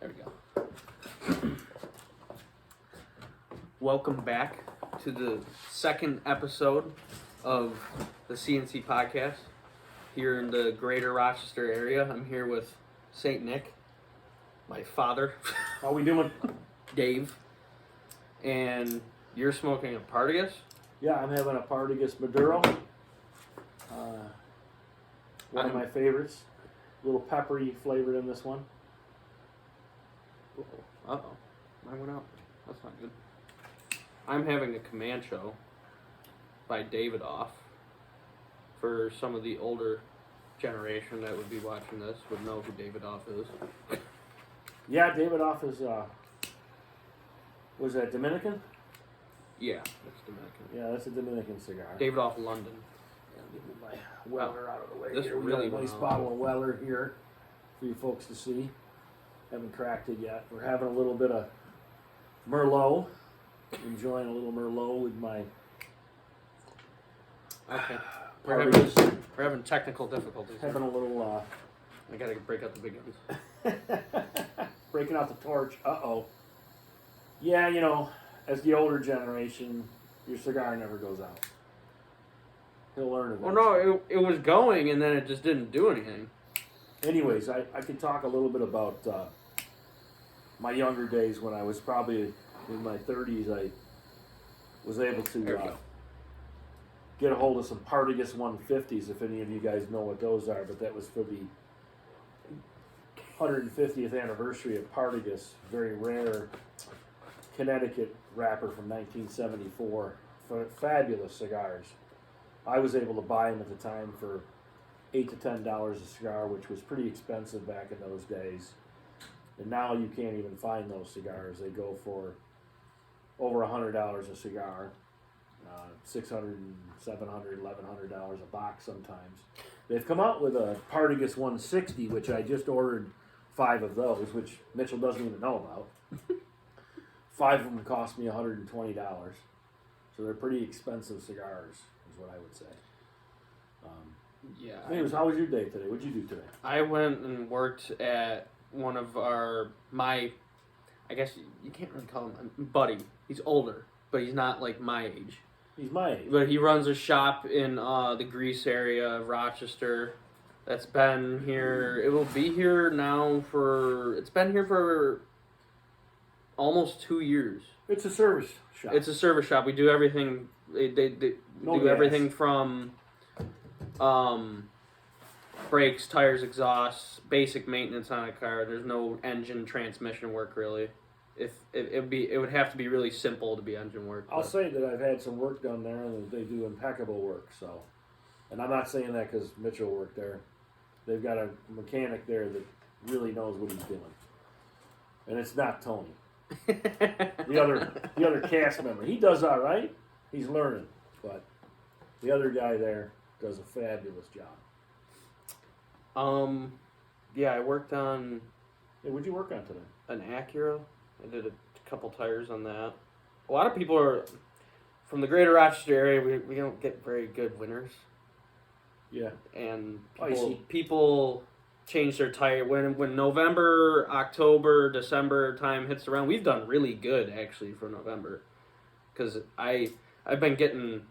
There we go. Welcome back to the second episode of the CNC podcast here in the greater Rochester area. I'm here with St. Nick, my father. How we doing? Dave. And you're smoking a Partagas? Yeah, I'm having a Partagas Maduro. One of my favorites. A little peppery flavored in this one. Uh-oh. Mine went out. That's not good. I'm having a Comancho by David Off. For some of the older generation that would be watching this would know who David Off is. Yeah, David Off is, was that Dominican? Yeah, that's Dominican. Yeah, that's a Dominican cigar. David Off London. Yeah, get my Weller out of the way. This here. We really got a nice went bottle of Weller here for you folks to see. Haven't cracked it yet. We're having a little bit of Merlot. Enjoying a little Merlot with my Okay. Partagas. We're having technical difficulties. Having a little, I gotta break out the big guns. breaking out the torch. Uh-oh. Yeah, you know, as the older generation, your cigar never goes out. He'll learn it. Well, no, it was going and then it just didn't do anything. Anyways, I could talk a little bit about my younger days when I was probably in my 30s. I was able There we to go. get a hold of some Partagas 150s, if any of you guys know what those are, but that was for the 150th anniversary of Partagas, very rare Connecticut wrapper from 1974. Fabulous cigars. I was able to buy them at the time for $8 to $10 a cigar, which was pretty expensive back in those days. And now you can't even find those cigars. They go for over $100 a cigar, $600, $700, $1,100 a box sometimes. They've come out with a Partagas 160, which I just ordered 5 of those, which Mitchell doesn't even know about. 5 of them cost me $120, so they're pretty expensive cigars, is what I would say. Yeah. Anyways, how was your day today? What'd you do today? I went and worked at one of my, I guess you can't really call him a buddy. He's older, but he's not like my age. He's my age. But he runs a shop in the Greece area of Rochester. That's been here. It will be here now it's been here for almost 2 years. It's a service shop. It's a service shop. We do everything. They No do gas. everything from brakes, tires, exhausts, basic maintenance on a car. There's no engine transmission work really. If it would have to be really simple to be engine work. I'll say that I've had some work done there, and they do impeccable work. So, and I'm not saying that because Mitchell worked there. They've got a mechanic there that really knows what he's doing, and it's not Tony, the other cast member. He does all right. He's learning, but the other guy there does a fabulous job. Yeah, I worked on Hey, what'd you work on today? an Acura. I did a couple tires on that. A lot of people are from the greater Rochester area. We don't get very good winters, Yeah. and Icy. people change their tire when November, October, December time hits around. We've done really good actually for November, because I've been getting.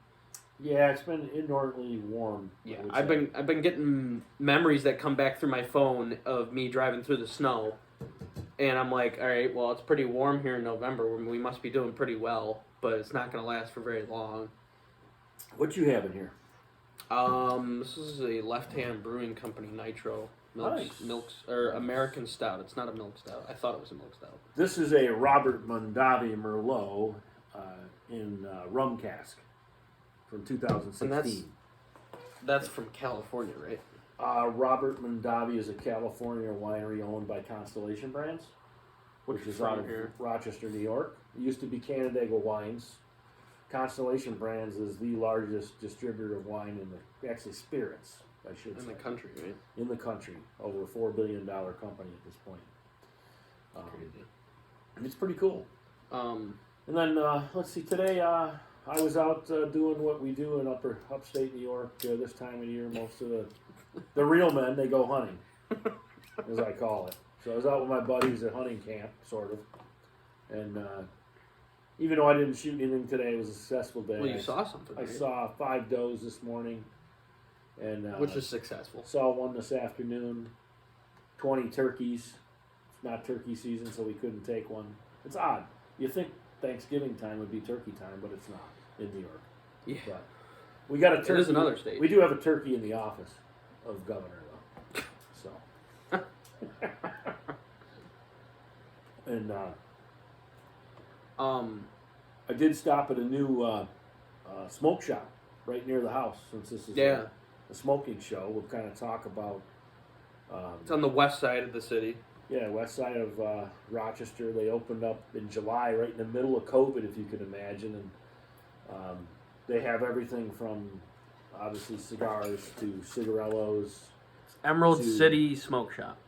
Yeah, it's been inordinately warm. Yeah, I would I've been getting memories that come back through my phone of me driving through the snow, and I'm like, all right, well, it's pretty warm here in November. We must be doing pretty well, but it's not going to last for very long. What you have in here? This is a Left Hand Brewing Company Nitro Nice. milks or American Stout. It's not a milk stout. I thought it was a milk stout. This is a Robert Mondavi Merlot in rum cask from 2016. That's from California, right? Robert Mondavi is a California winery owned by Constellation Brands, which is out of here. Rochester, New York. It used to be Canandaigua Wines. Constellation Brands is the largest distributor of wine actually spirits, I should say. In the country, right? In the country. Over a $4 billion company at this point. Crazy. It's pretty cool. Um, And then, let's see, today I was out doing what we do in upstate New York this time of year. Most of the real men, they go hunting, as I call it. So I was out with my buddies at hunting camp, sort of. And even though I didn't shoot anything today, it was a successful day. Well, you saw something. I right? saw 5 does this morning. And Which is successful. saw one this afternoon. 20 turkeys. It's not turkey season, so we couldn't take one. It's odd. You think Thanksgiving time would be turkey time, but it's not in New York. Yeah. But we got a turkey. It is another state. We do have a turkey in the office of governor, though. So. And I did stop at a new smoke shop right near the house, since this is a smoking show. We'll kind of talk about. It's on the west side of the city. Yeah, west side of Rochester. They opened up in July, right in the middle of COVID, if you can imagine, and they have everything from obviously cigars to cigarillos. Emerald City Smoke Shop.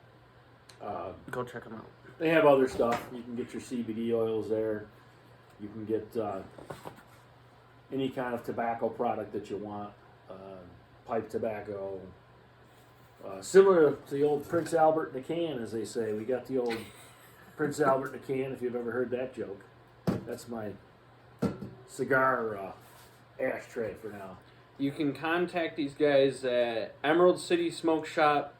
Go check them out. They have other stuff. You can get your CBD oils there. You can get any kind of tobacco product that you want. Pipe tobacco. Similar to the old Prince Albert in a can, as they say. We got the old Prince Albert in a can, if you've ever heard that joke. That's my cigar ashtray for now. You can contact these guys at Emerald City Smoke Shop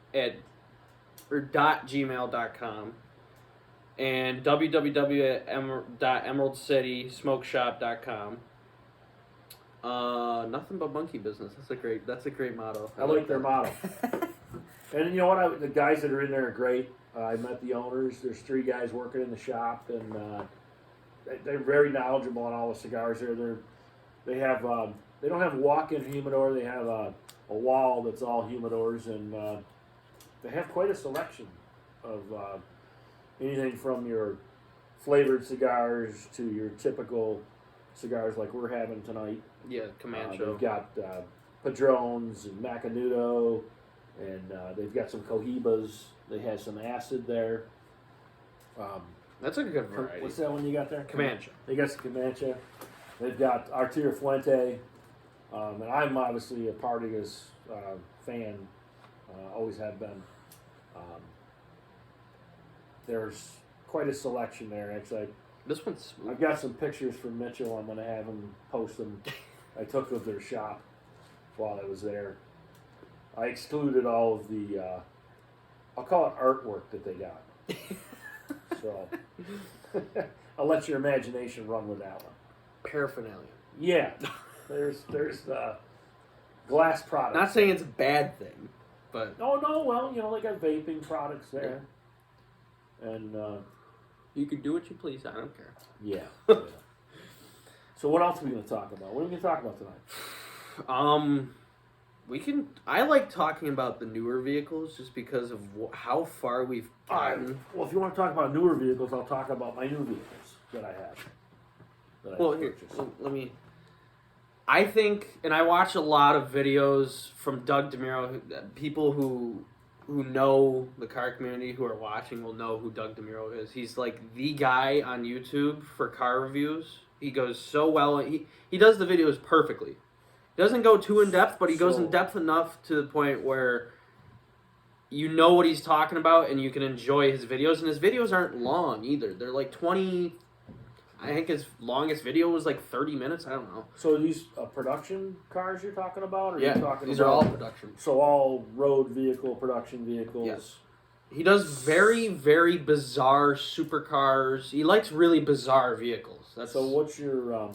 .gmail.com and www.emeraldcitysmokeshop.com. Nothing but monkey business. That's a great motto. I like their motto. And you know what? The guys that are in there are great. I met the owners. There's 3 guys working in the shop, and they're very knowledgeable on all the cigars there. They don't have walk-in humidor. They have a wall that's all humidors, and they have quite a selection of anything from your flavored cigars to your typical cigars like we're having tonight. Yeah, Comanche. They've got Padrones and Macanudo, and they've got some Cohibas. They have some acid there. That's a good variety. What's that one you got there? Comanche. They got some Comanche. They've got Arturo Fuente. And I'm obviously a Partagas fan. Always have been. There's quite a selection there. Actually, This one's smooth. I've got some pictures from Mitchell. I'm going to have him post them. I took of their shop while I was there. I excluded all of the, I'll call it artwork that they got. So, I'll let your imagination run with that one. Paraphernalia. Yeah, there's glass products. Not saying it's a bad thing, but Oh no, well, you know, they got vaping products there. And you can do what you please. I don't care. yeah. So what else are we going to talk about? What are we going to talk about tonight? We can. I like talking about the newer vehicles just because of how far we've gotten. Well, if you want to talk about newer vehicles, I'll talk about my new vehicles that I have. Here, let me. I think, and I watch a lot of videos from Doug DeMuro. People who know the car community, who are watching, will know who Doug DeMuro is. He's like the guy on YouTube for car reviews. He goes so well. He does the videos perfectly. He doesn't go too in depth, but he goes in depth enough to the point where you know what he's talking about and you can enjoy his videos. And his videos aren't long either. They're like 20. I think his longest video was like 30 minutes. I don't know. So are these production cars you're talking about? Or are you talking these about, are all production. So all road vehicle, production vehicles? Yes. He does very, very bizarre supercars. He likes really bizarre vehicles. So what's your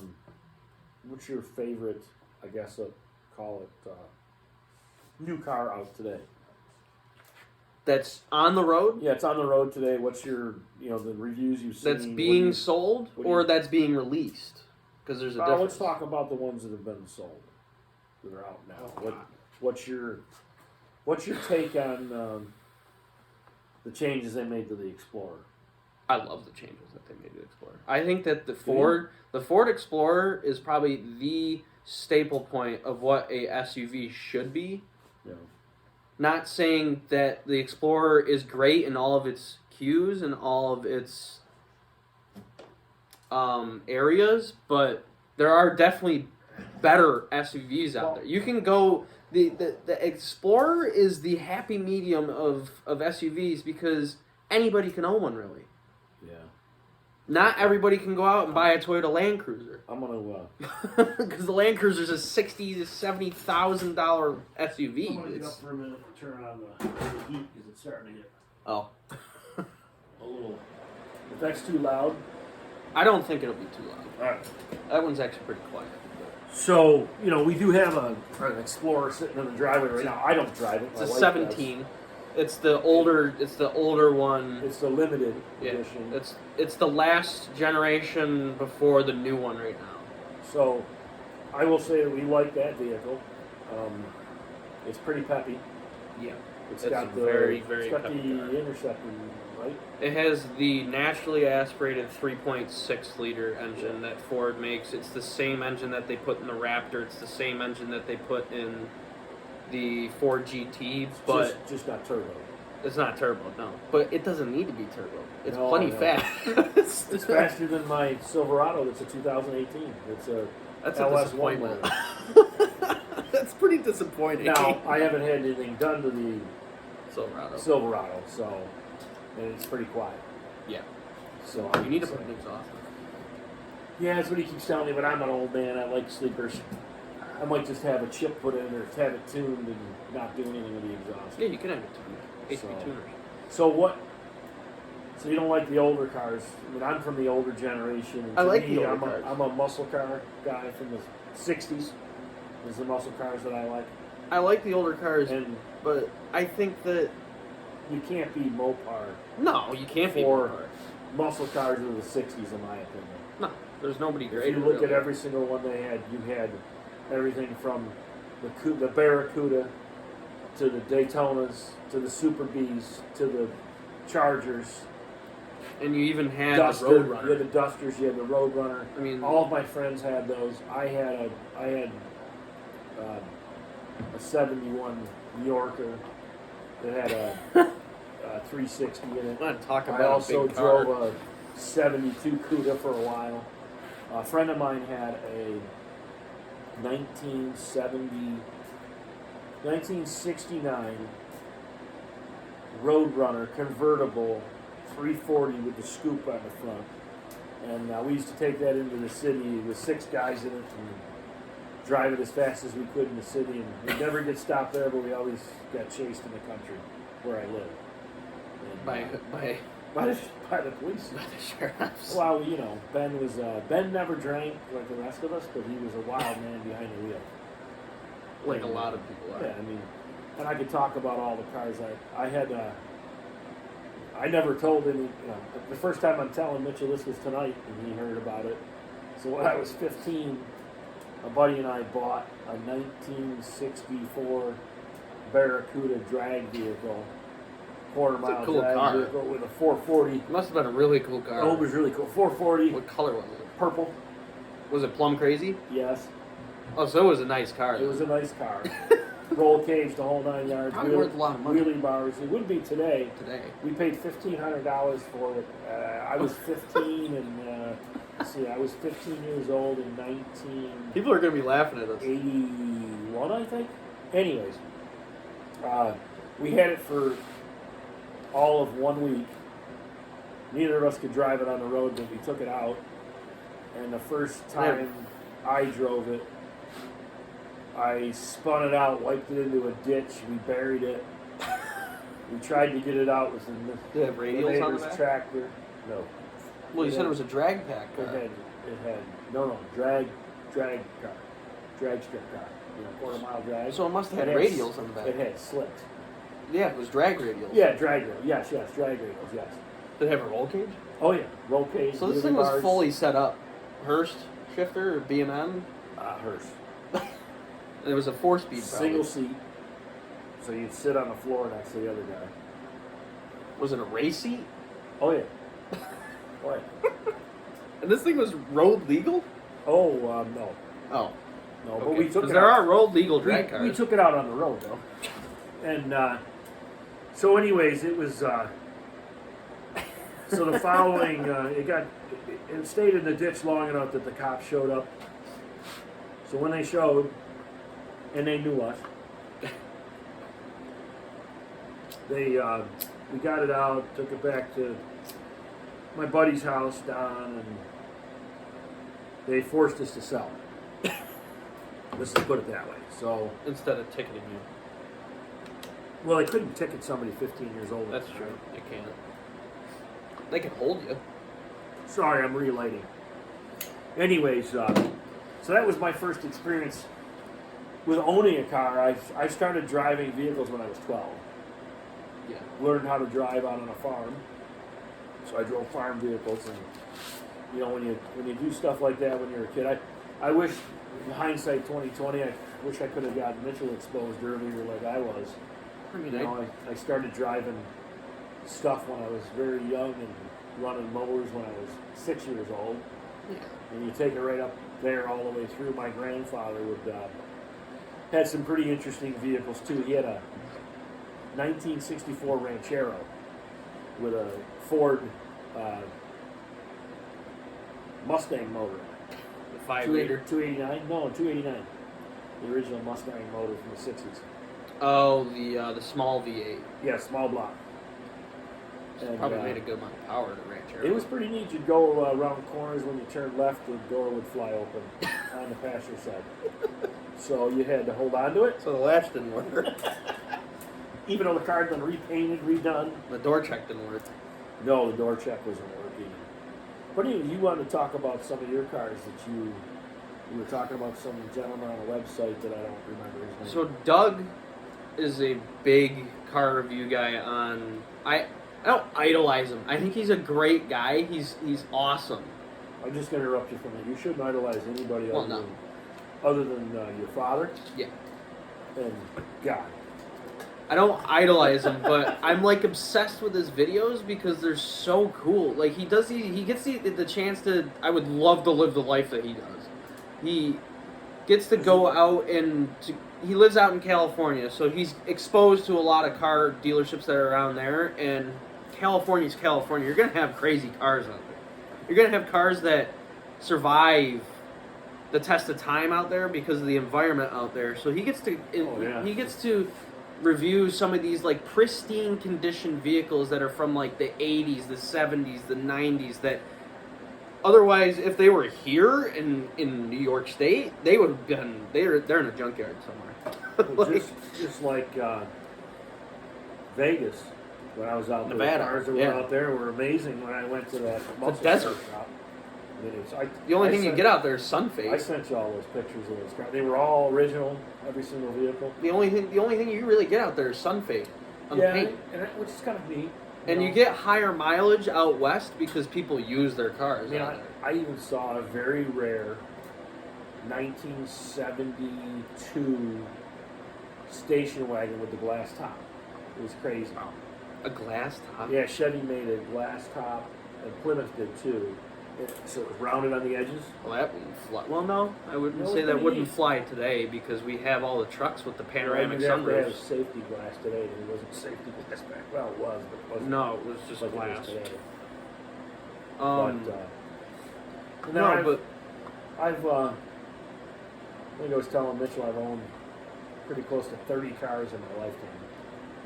favorite, I guess call it, new car out today? That's on the road? Yeah, it's on the road today. What's your, the reviews you've seen? That's being sold or that's being released? Because there's a difference. Let's talk about the ones that have been sold, that are out now. What's your take on the changes they made to the Explorer? I love the changes that they made to the Explorer. I think that the Ford Explorer is probably the staple point of what a SUV should be. Yeah. Not saying that the Explorer is great in all of its cues and all of its areas, but there are definitely better SUVs out there. You can go. The Explorer is the happy medium of SUVs because anybody can own one, really. Yeah. Not everybody can go out and buy a Toyota Land Cruiser. I'm gonna. Because the Land Cruiser is a $60,000 to $70,000 SUV. I'm gonna get up for a minute and turn on the heat because it's starting to get Oh. a little. If that's too loud. I don't think it'll be too loud. All right. That one's actually pretty quiet. So, we do have an Explorer sitting in the driveway right now. I don't drive it. It's My a wife 17. It's the older one. does. It's the limited Yeah. edition. It's the last generation before the new one right now. So, I will say that we like that vehicle. It's pretty peppy. Yeah. It's It's got the very, very it's got peppy the car. Interceptor, right? It has the naturally aspirated 3.6 liter engine that Ford makes. It's the same engine that they put in the Raptor. It's the same engine that they put in the Ford GT, but just not turbo. it's not turbo, no. But it doesn't need to be turbo. It's No, plenty I know. fast. It's faster than my Silverado. That's a 2018. It's a That's a LS1 disappointment. motor. That's pretty disappointing. Now, I haven't had anything done to the Silverado. Silverado, so and it's pretty quiet. Yeah. So You need to put an exhaust on. Yeah, that's what he keeps telling me. But I'm an old man. I like sleepers. I might just have a chip put in or have it tuned and not do anything with the exhaust. Yeah, you can have it tuned. HP So- tuners. So what? So you don't like the older cars? I mean, I'm from the older generation. And I to like me, the older cars. I'm a muscle car guy from the '60s. Is the muscle cars that I like, I like the older cars, and but I think that you can't be Mopar no, you can't be For- more. muscle cars of the '60s, in my opinion. No, there's nobody If greater. you look really. at every single one they had, you had everything from the Barracuda to the Daytonas to the Super Bs to the Chargers. And you even had Duster, the you had Roadrunner. the Dusters, you had the Roadrunner. I mean, All of my friends had those. I had a '71 New Yorker that had a 360 in it. I'm not talking I about also a big car. drove a '72 Cuda for a while. A friend of mine had a 1969 Roadrunner convertible 340 with the scoop on the front. And we used to take that into the city with 6 guys in it and drive it as fast as we could in the city. And we'd never get stopped there, but we always got chased in the country where I live. And, by by the police. by the sheriffs. Well, Ben was Ben never drank like the rest of us, but he was a wild man behind the wheel. Like a lot of people are. Yeah, I mean, and I could talk about all the cars I had. I never told any. The first time I'm telling Mitchell this was tonight, and he heard about it. So when I was 15, a buddy and I bought a 1964 Barracuda drag vehicle, quarter-mile cool drag car. vehicle with a 440. It must have been a really cool car. Oh, it was really cool. 440, What color was it? purple. Was it plum crazy? Yes, Oh, so it was a nice car. it was a nice car. Roll cage, the whole 9 yards. Probably worth a lot of money. Wheelie bars. It would be today. Today. We paid $1,500 for it. I was 15, and I was 15 years old in 1981, People are gonna be laughing at us. I think. Anyways, we had it for all of 1 week. Neither of us could drive it on the road, but we took it out. And the first time I drove it, I spun it out, wiped it into a ditch, we buried it. We tried to get it out with Did it have the radials on the neighbor's back? tractor. No. Well, you said it was a drag pack It car. had drag car, drag strip car, quarter-mile drag. So it must have had It had- radials on the back. It had slicks. Yeah, it was drag radials. Yeah, drag rail. Yes, drag rails. Yes. Did it have a roll cage? Oh yeah, roll cage. So this wheelie thing was bars. fully set up. Hearst shifter or B&M? Hearst. It was a 4-speed probably. Single seat. So you'd sit on the floor next to the other guy. Was it a race seat? Oh yeah. Oh yeah. And this thing was road legal? Oh no. Oh. No, but Okay. we took 'Cause it there out. are road legal drag cars. We took it out on the road though. And so anyways, it was so the following it stayed in the ditch long enough that the cops showed up. So when they showed and they knew us, they we got it out, took it back to my buddy's house, Don, and they forced us to sell it. Let's just put it that way. So, Instead of ticketing you. well, I couldn't ticket somebody 15 years old. That's true. They can't. They can hold you. Sorry, I'm relating. Anyways, so that was my first experience with owning a car. I started driving vehicles when I was 12. Yeah. Learned how to drive out on a farm. So I drove farm vehicles, and you know, when you do stuff like that when you're a kid, I wish, in hindsight 2020, I wish I could have gotten Mitchell exposed earlier like I was. I mean, You know, I started driving stuff when I was very young and running mowers when I was 6 years old. yeah. And you take it right up there all the way through. My grandfather would had some pretty interesting vehicles too. He had a 1964 Ranchero with a Ford Mustang motor. The 5-liter. 289? No, 289. The original Mustang motor from the 60s. Oh, the small V8. Yeah, small block. And, Probably made a good amount of power to Ranchero. It was pretty neat. You'd go around corners. When you turned left, the door would fly open on the passenger side. So you had to hold on to it. So the latch didn't work. Even though the car had been repainted, redone. The door check didn't work. No, the door check wasn't working. But anyway, you wanted to talk about some of your cars that you were talking about some gentleman on a website that I don't remember his name. So Doug is a big car review guy on... I don't idolize him. I think he's a great guy. He's awesome. I'm just going to interrupt you for a minute. You shouldn't idolize anybody other than your father. Yeah. And God. I don't idolize him, but I'm like obsessed with his videos because they're so cool. Like he gets the chance to. I would love to live the life that he does. He gets to go out and he lives out in California, so he's exposed to a lot of car dealerships that are around there. And California's California. You're gonna have crazy cars out there. You're gonna have cars that survive the test of time out there because of the environment out there. So he gets to he gets to review some of these like pristine condition vehicles that are from like the 80s, the 70s, the 90s that otherwise if they were here in New York State, they would have been they're in a junkyard somewhere. Well, just like Vegas, when I was out there, Nevada, the cars that were out there were amazing. When I went to that muscle desert shop, the only thing you get out there is sun fade. I sent you all those pictures of those cars. They were all original, every single vehicle. The only thing you really get out there is sun fade on the paint, which is kind of neat. And you get higher mileage out west because people use their cars. I even saw a very rare 1972 station wagon with the glass top. It was crazy. Wow. A glass top? Yeah, Chevy made a glass top, and Plymouth did too. So it was rounded on the edges. Well, that wouldn't fly. Well, no, I wouldn't say that wouldn't fly today because we have all the trucks with the panoramic sunroofs. They have safety glass today. It wasn't safety glass back. Well, it was, but it wasn't. No, it was just like glass. It is today. I think I was telling Mitchell I've owned pretty close to 30 cars in my lifetime.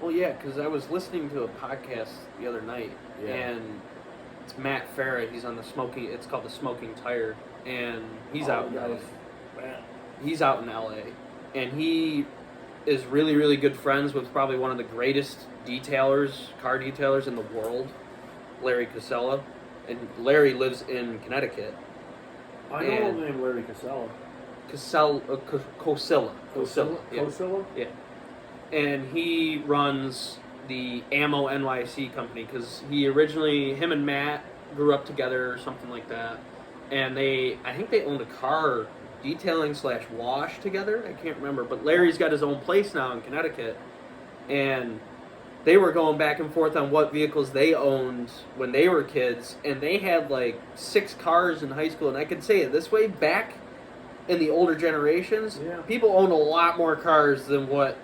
Well, yeah, because I was listening to a podcast the other night, and it's Matt Farah. He's on it's called The Smoking Tire, and he's out in LA. He's out in LA, and he is really, really good friends with probably one of the greatest car detailers in the world, Larry Casella. And Larry lives in Connecticut. I know the name Larry Casella. Cosilla. Yeah. Cosilla? Yeah. And he runs the Ammo NYC company because him and Matt grew up together or something like that. And I think they owned a car detailing / wash together. I can't remember. But Larry's got his own place now in Connecticut. And they were going back and forth on what vehicles they owned when they were kids. And they had like 6 cars in high school. And I could say it this way, back in the older generations, people owned a lot more cars than what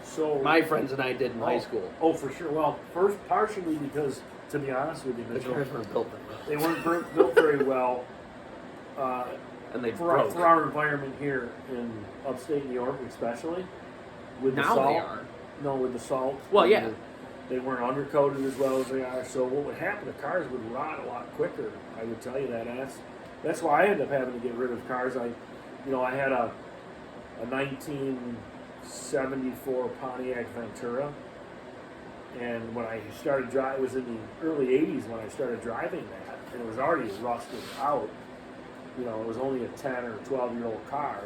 my friends and I did in high school. Oh, for sure. Well, first, partially because, to be honest with you, Mitchell, the cars weren't built they weren't built very well. And they for our environment here in upstate New York, especially with the salt. They are. No, with the salt. Well, yeah. They weren't undercoated as well as they are. So what would happen? The cars would rot a lot quicker. I would tell you that, and that's why I ended up having to get rid of cars. I had a 1974 Pontiac Ventura, and when I started driving, it was in the early '80s when I started driving that, and it was already rusted out. It was only a 10 or 12-year-old car,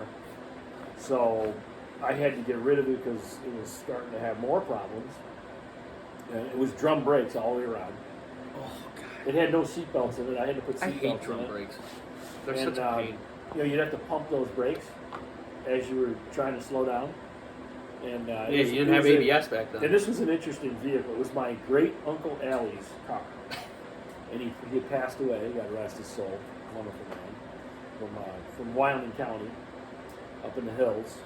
so I had to get rid of it because it was starting to have more problems. And it was drum brakes all the way around. Oh God! It had no seat belts in it. I had to put I seat hate belts in drum it. brakes. They're And, such a pain. You'd have to pump those brakes as you were trying to slow down. And Yeah, you didn't have ABS back then. And this was an interesting vehicle. It was my great uncle Allie's car, and he had passed away. God rest his soul. Wonderful man from Wyoming County, up in the hills.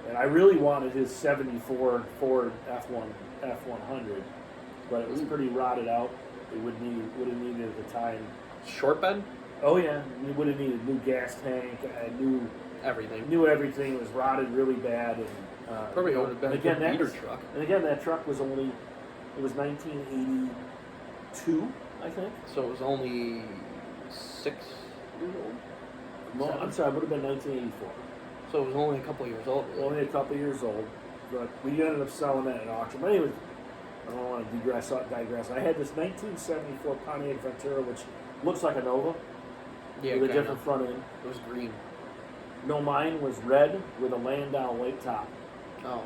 And I really wanted his '74 Ford F100, but it was pretty rotted out. It would have needed at the time. Short bed? Oh yeah, we would have needed a new gas tank, Everything. Everything. It was rotted really bad, and Probably would have been a good beater truck. And again, that truck was 1982, I think. So it was only 6 years old? No, I'm sorry, it would have been 1984. So it was only a couple years old. Really. Only a couple years old, but we ended up selling that at auction. But anyway, I don't want to digress. I had this 1974 Pontiac Ventura, which looks like a Nova, Yeah, with a different front end. It was green. No, mine was red with a Landau white top. Oh.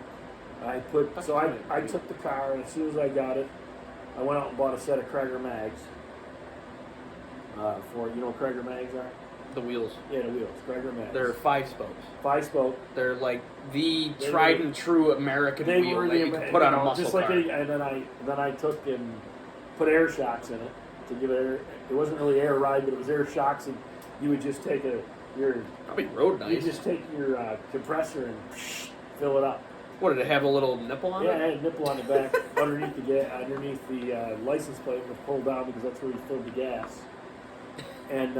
I took the car, and as soon as I got it, I went out and bought a set of Krager mags. Krager mags are? The wheels. Yeah, the wheels. Krager mags. They're 5-spokes. 5-spoke. They're like the tried and true American wheel that you can put on a muscle just like car. and then I took and put air shocks in it to give it air. It wasn't really air ride, but it was air shocks, and you would just take Probably road nice. you just take your compressor and fill it up. What, did it have a little nipple on Yeah, it? it had a nipple on the back underneath the license plate was pulled down because that's where you filled the gas. And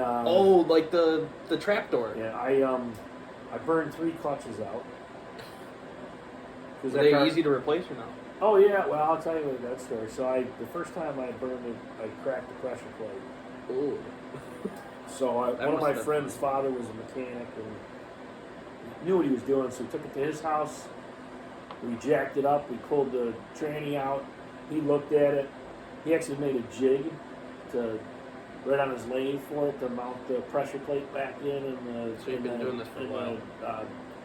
like the trap door. yeah, I burned 3 clutches out. Were they easy to replace or no? Oh yeah, well I'll tell you that story. So the first time I burned it, I cracked the pressure plate. Ooh. So one of my friend's father was a mechanic and knew what he was doing, so he took it to his house. We jacked it up. We pulled the tranny out. He looked at it. He actually made a jig right on his lathe for it to mount the pressure plate back in. So you've been doing this for a while.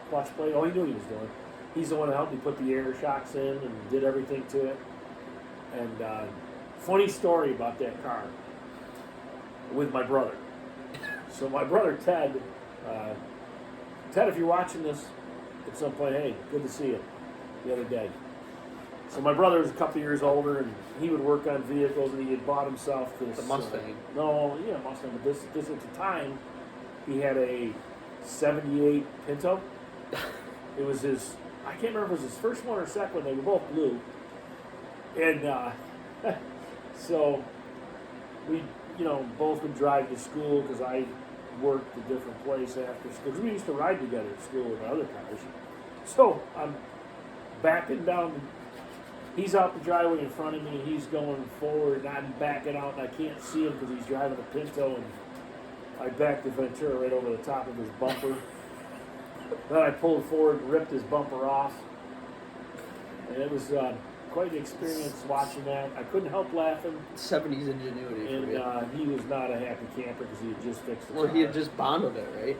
Clutch plate. Oh, he knew what he was doing. He's the one that helped me put the air shocks in and did everything to it. And funny story about that car with my brother. So my brother Ted, if you're watching this at some point, hey, good to see you. The other day. So my brother was a couple years older, and he would work on vehicles, and he had bought himself this. The Mustang. Mustang. But this at the time, he had a '78 Pinto. It was his. I can't remember if it was his first one or second one. They were both blue. And so we, both would drive to school because I worked a different place after school. Because we used to ride together at school with other cars. So I'm backing down. He's out the driveway in front of me, and he's going forward, and I'm backing out, and I can't see him because he's driving a Pinto, and I backed the Ventura right over the top of his bumper. Then I pulled forward and ripped his bumper off, and it was quite an experience watching that. I couldn't help laughing. 70s ingenuity. And he was not a happy camper because he had just fixed the car. Well, he had just bonded it, right?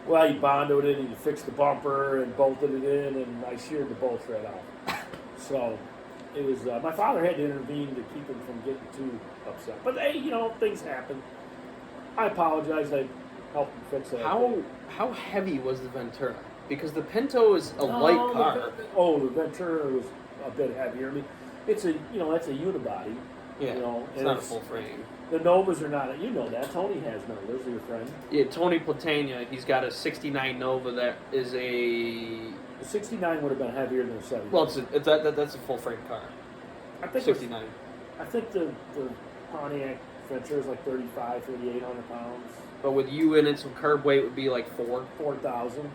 Well, he bonded it, and he fixed the bumper and bolted it in, and I sheared the bolts right out. So it was. My father had to intervene to keep him from getting too upset. But hey, things happen. I apologize. I helped him fix it. How heavy was the Ventura? Because the Pinto is a light car. The Ventura was a bit heavier. I mean, it's a that's a unibody. Yeah, it's not a full frame. The Novas are not. You know that Tony has Novas. Your friend. Yeah, Tony Platania. He's got a '69 Nova that is a. The '69 would have been heavier than the '70. Well, that's a full frame car. I think '69. I think the Pontiac Ventura is like 3,800 pounds. But with you in it, some curb weight would be like 4,000.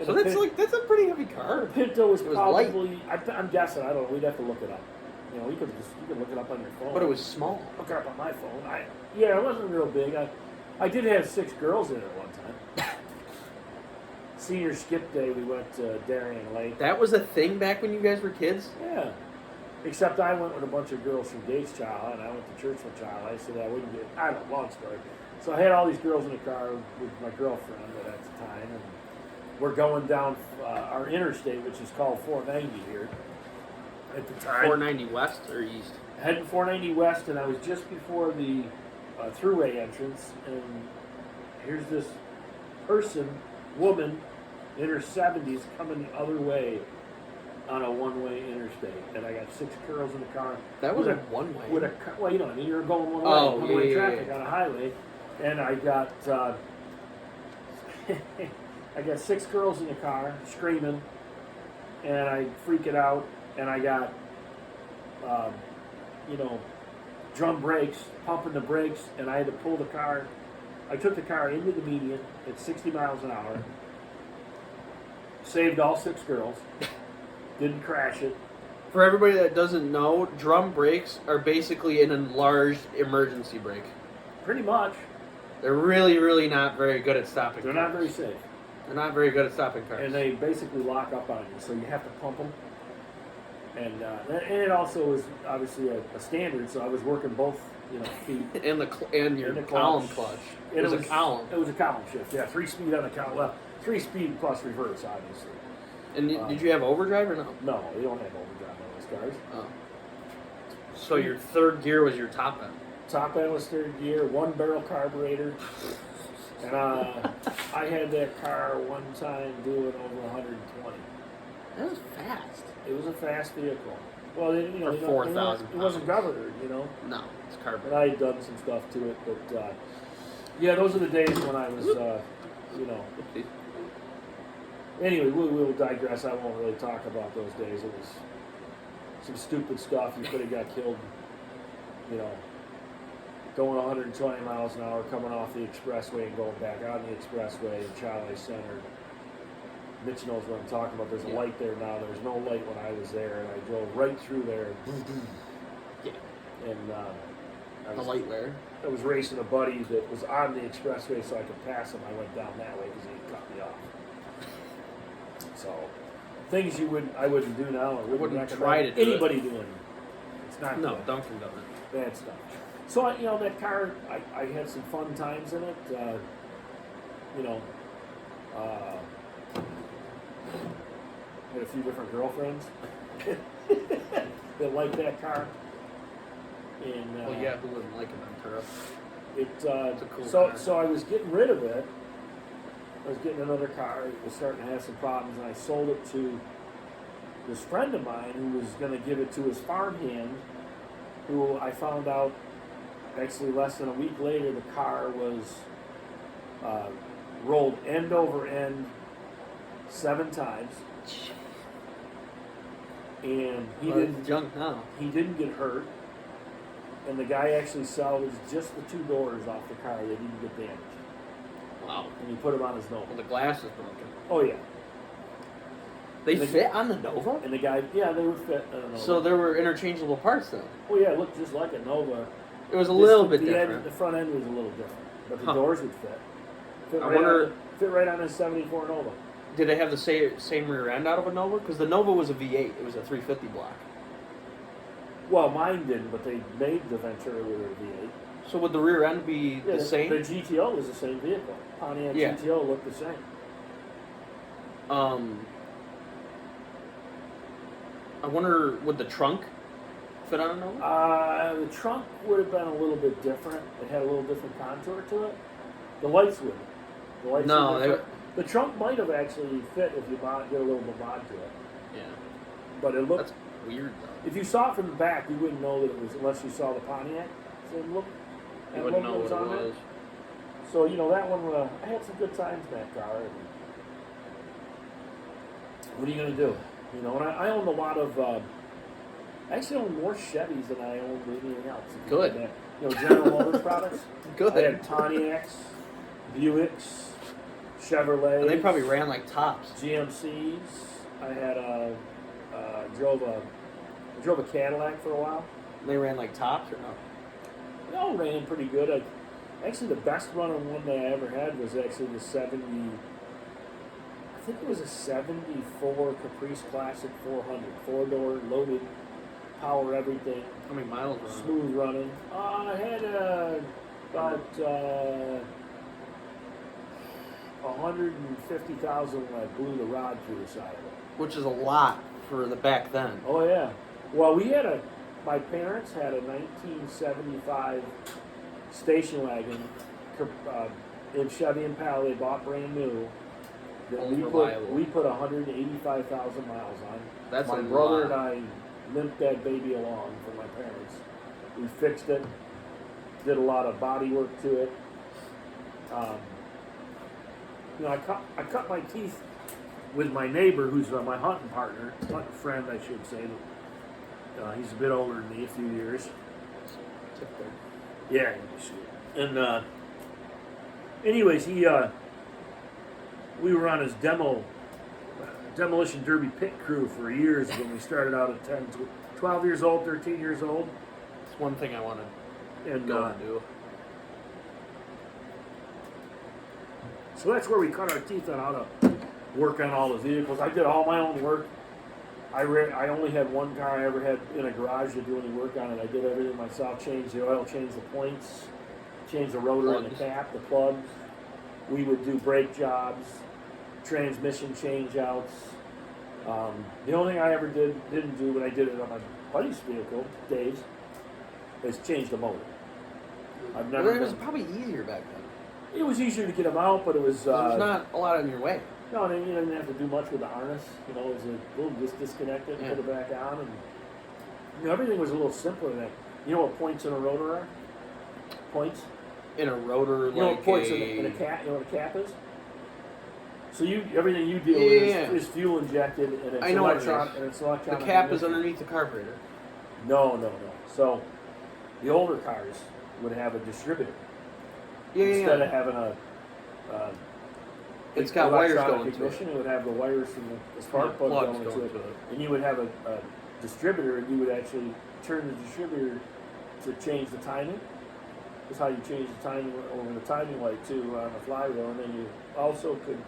So that's a pretty heavy car. The Pinto was It was probably. I'm guessing. I don't know. We'd have to look it up. You know, you could look it up on your phone. But it was small. Look it up on my phone. It wasn't real big. I did have 6 girls in it one time. Senior skip day, we went to Darien Lake. That was a thing back when you guys were kids? Yeah. Except I went with a bunch of girls from Gates Child, and I went to church with Child. I said I wouldn't get. I don't know, long story. So I had all these girls in the car with my girlfriend at the time, and we're going down our interstate, which is called 490 here at the time. 490 west or east? Heading 490 west, and I was just before the thruway entrance, and here's this woman in her 70s coming the other way on a one-way interstate, and I got 6 girls in the car. That was a one-way. Well, you know, I mean, you're going one-way traffic on a highway, and I got I got 6 girls in the car screaming, and I freak it out, and I got drum brakes, pumping the brakes, and I had to pull the car. I took the car into the median at 60 miles an hour, saved all 6 girls, didn't crash it. For everybody that doesn't know, drum brakes are basically an enlarged emergency brake. Pretty much. They're really, really not very good at stopping They're cars. not very safe. They're not very good at stopping cars. And they basically lock up on you, so you have to pump them. And it also was obviously a standard, so I was working both, feet. and your column clutch. It was a column. It was a column shift, yeah. 3-speed on the column. Well, 3-speed plus reverse, obviously. And did you have overdrive or no? No, you don't have overdrive on those cars. Oh. So your third gear was your top end. Top end was 3rd gear, 1-barrel carburetor. And I had that car one time doing over 120. That was fast. It was a fast vehicle. Well, For 4,000 it wasn't governed, No, it's And carburetor. I had done some stuff to it, but yeah, those are the days when I was, Anyway, we'll digress. I won't really talk about those days. It was some stupid stuff. You could have got killed, going 120 miles an hour, coming off the expressway and going back on the expressway in Charlie Center. Mitch knows what I'm talking about. There's a light there now. There was no light when I was there, and I drove right through there. Yeah. And The light there. I was racing a buddy that was on the expressway so I could pass him. I went down that way because he cut me off. So, things I wouldn't do now. I wouldn't try to do anybody doing. It's not No, good. Duncan doesn't. Bad stuff. So, that car, I had some fun times in it. Had a few different girlfriends that liked that car. And, Well, yeah, who wouldn't like it on Turo? It's a cool car. So I was getting rid of it. I was getting another car. It was starting to have some problems, and I sold it to this friend of mine who was going to give it to his farmhand, who I found out actually less than a week later the car was rolled end over end 7 times. And he didn't junk now. He didn't get hurt. And the guy actually salvaged just the 2 doors off the car. They didn't get damaged. Wow. And he put them on his Nova. Well, the glass is broken. Oh, yeah. They fit on the Nova? And the guy, yeah, they would fit on a Nova. So there were interchangeable parts then? Oh, yeah, it looked just like a Nova. It was a little bit the different. The front end was a little different. But the Huh. doors would fit. Fit right on his 74 Nova. Did it have the same rear end out of a Nova? Because the Nova was a V8. It was a 350 block. Well, mine didn't, but they made the Ventura with a V8. So would the rear end be the same? The GTO was the same vehicle. Pontiac GTO looked the same. I wonder, would the trunk fit on a Nova? The trunk would have been a little bit different. It had a little different contour to it. The lights wouldn't. The lights No, the trunk might have actually fit if you did a little bit mod to it. Yeah. But it looked... That's weird, though. If you saw it from the back, you wouldn't know that it was, unless you saw the Pontiac. Same look. You wouldn't know what it on was. it. So, that one, I had some good times in that car. And what are you going to do? And I own a lot of... I actually own more Chevys than I own anything else. Good. General Motors products. Good. I had Pontiacs, Buicks, Chevrolets. And they probably ran like tops. GMCs. I had drove a I drove a Cadillac for a while. They ran like tops or no? They all ran pretty good. Actually, the best running one that I ever had was actually the 70. I think it was a 74 Caprice Classic 400. 4-door, loaded, power everything. How many miles were on it? Smooth running. I had about 150,000 when I blew the rod through the side of it. Which is a lot for the back then. Oh yeah. Well, my parents had a 1975 station wagon in Chevy Impala. They bought brand new. That we put 185,000 miles on. That's my a brother lot. and I limped that baby along for my parents. We fixed it. Did a lot of body work to it. I cut my teeth with my neighbor, who's my hunting partner, hunting friend, I should say. He's a bit older than me, a few years. Yeah, you can see it. And anyways, we were on his demolition derby pit crew for years when we started out at 10, 12 years old, 13 years old. It's one thing I want to go and do. So that's where we cut our teeth on how to work on all the vehicles. I did all my own work. I only had one car I ever had in a garage to do any work on it. I did everything myself. Changed the oil, changed the points, changed the rotor and the cap, the plugs. We would do brake jobs, transmission change outs. The only thing I ever didn't do when I did it on my buddy's vehicle, Dave's, is change the motor. I've never. It was probably easier back then. It was easier to get them out, but it was. There's not a lot in your way. No, you didn't have to do much with the harness. It was a little disconnected and put it back on, and everything was a little simpler than that. You know what points in a rotor are? Points. In a rotor, you know what points in a cap? You know what a cap is? So everything you deal with is fuel injected, and it's electronic. The cap is underneath the carburetor. No. So the older cars would have a distributor instead of having a. It's got wires going ignition. It would have the wires from the spark plug going to it, and you would have a distributor, and you would actually turn the distributor to change the timing. That's how you change the timing over the timing light too on the flywheel, and then you also could.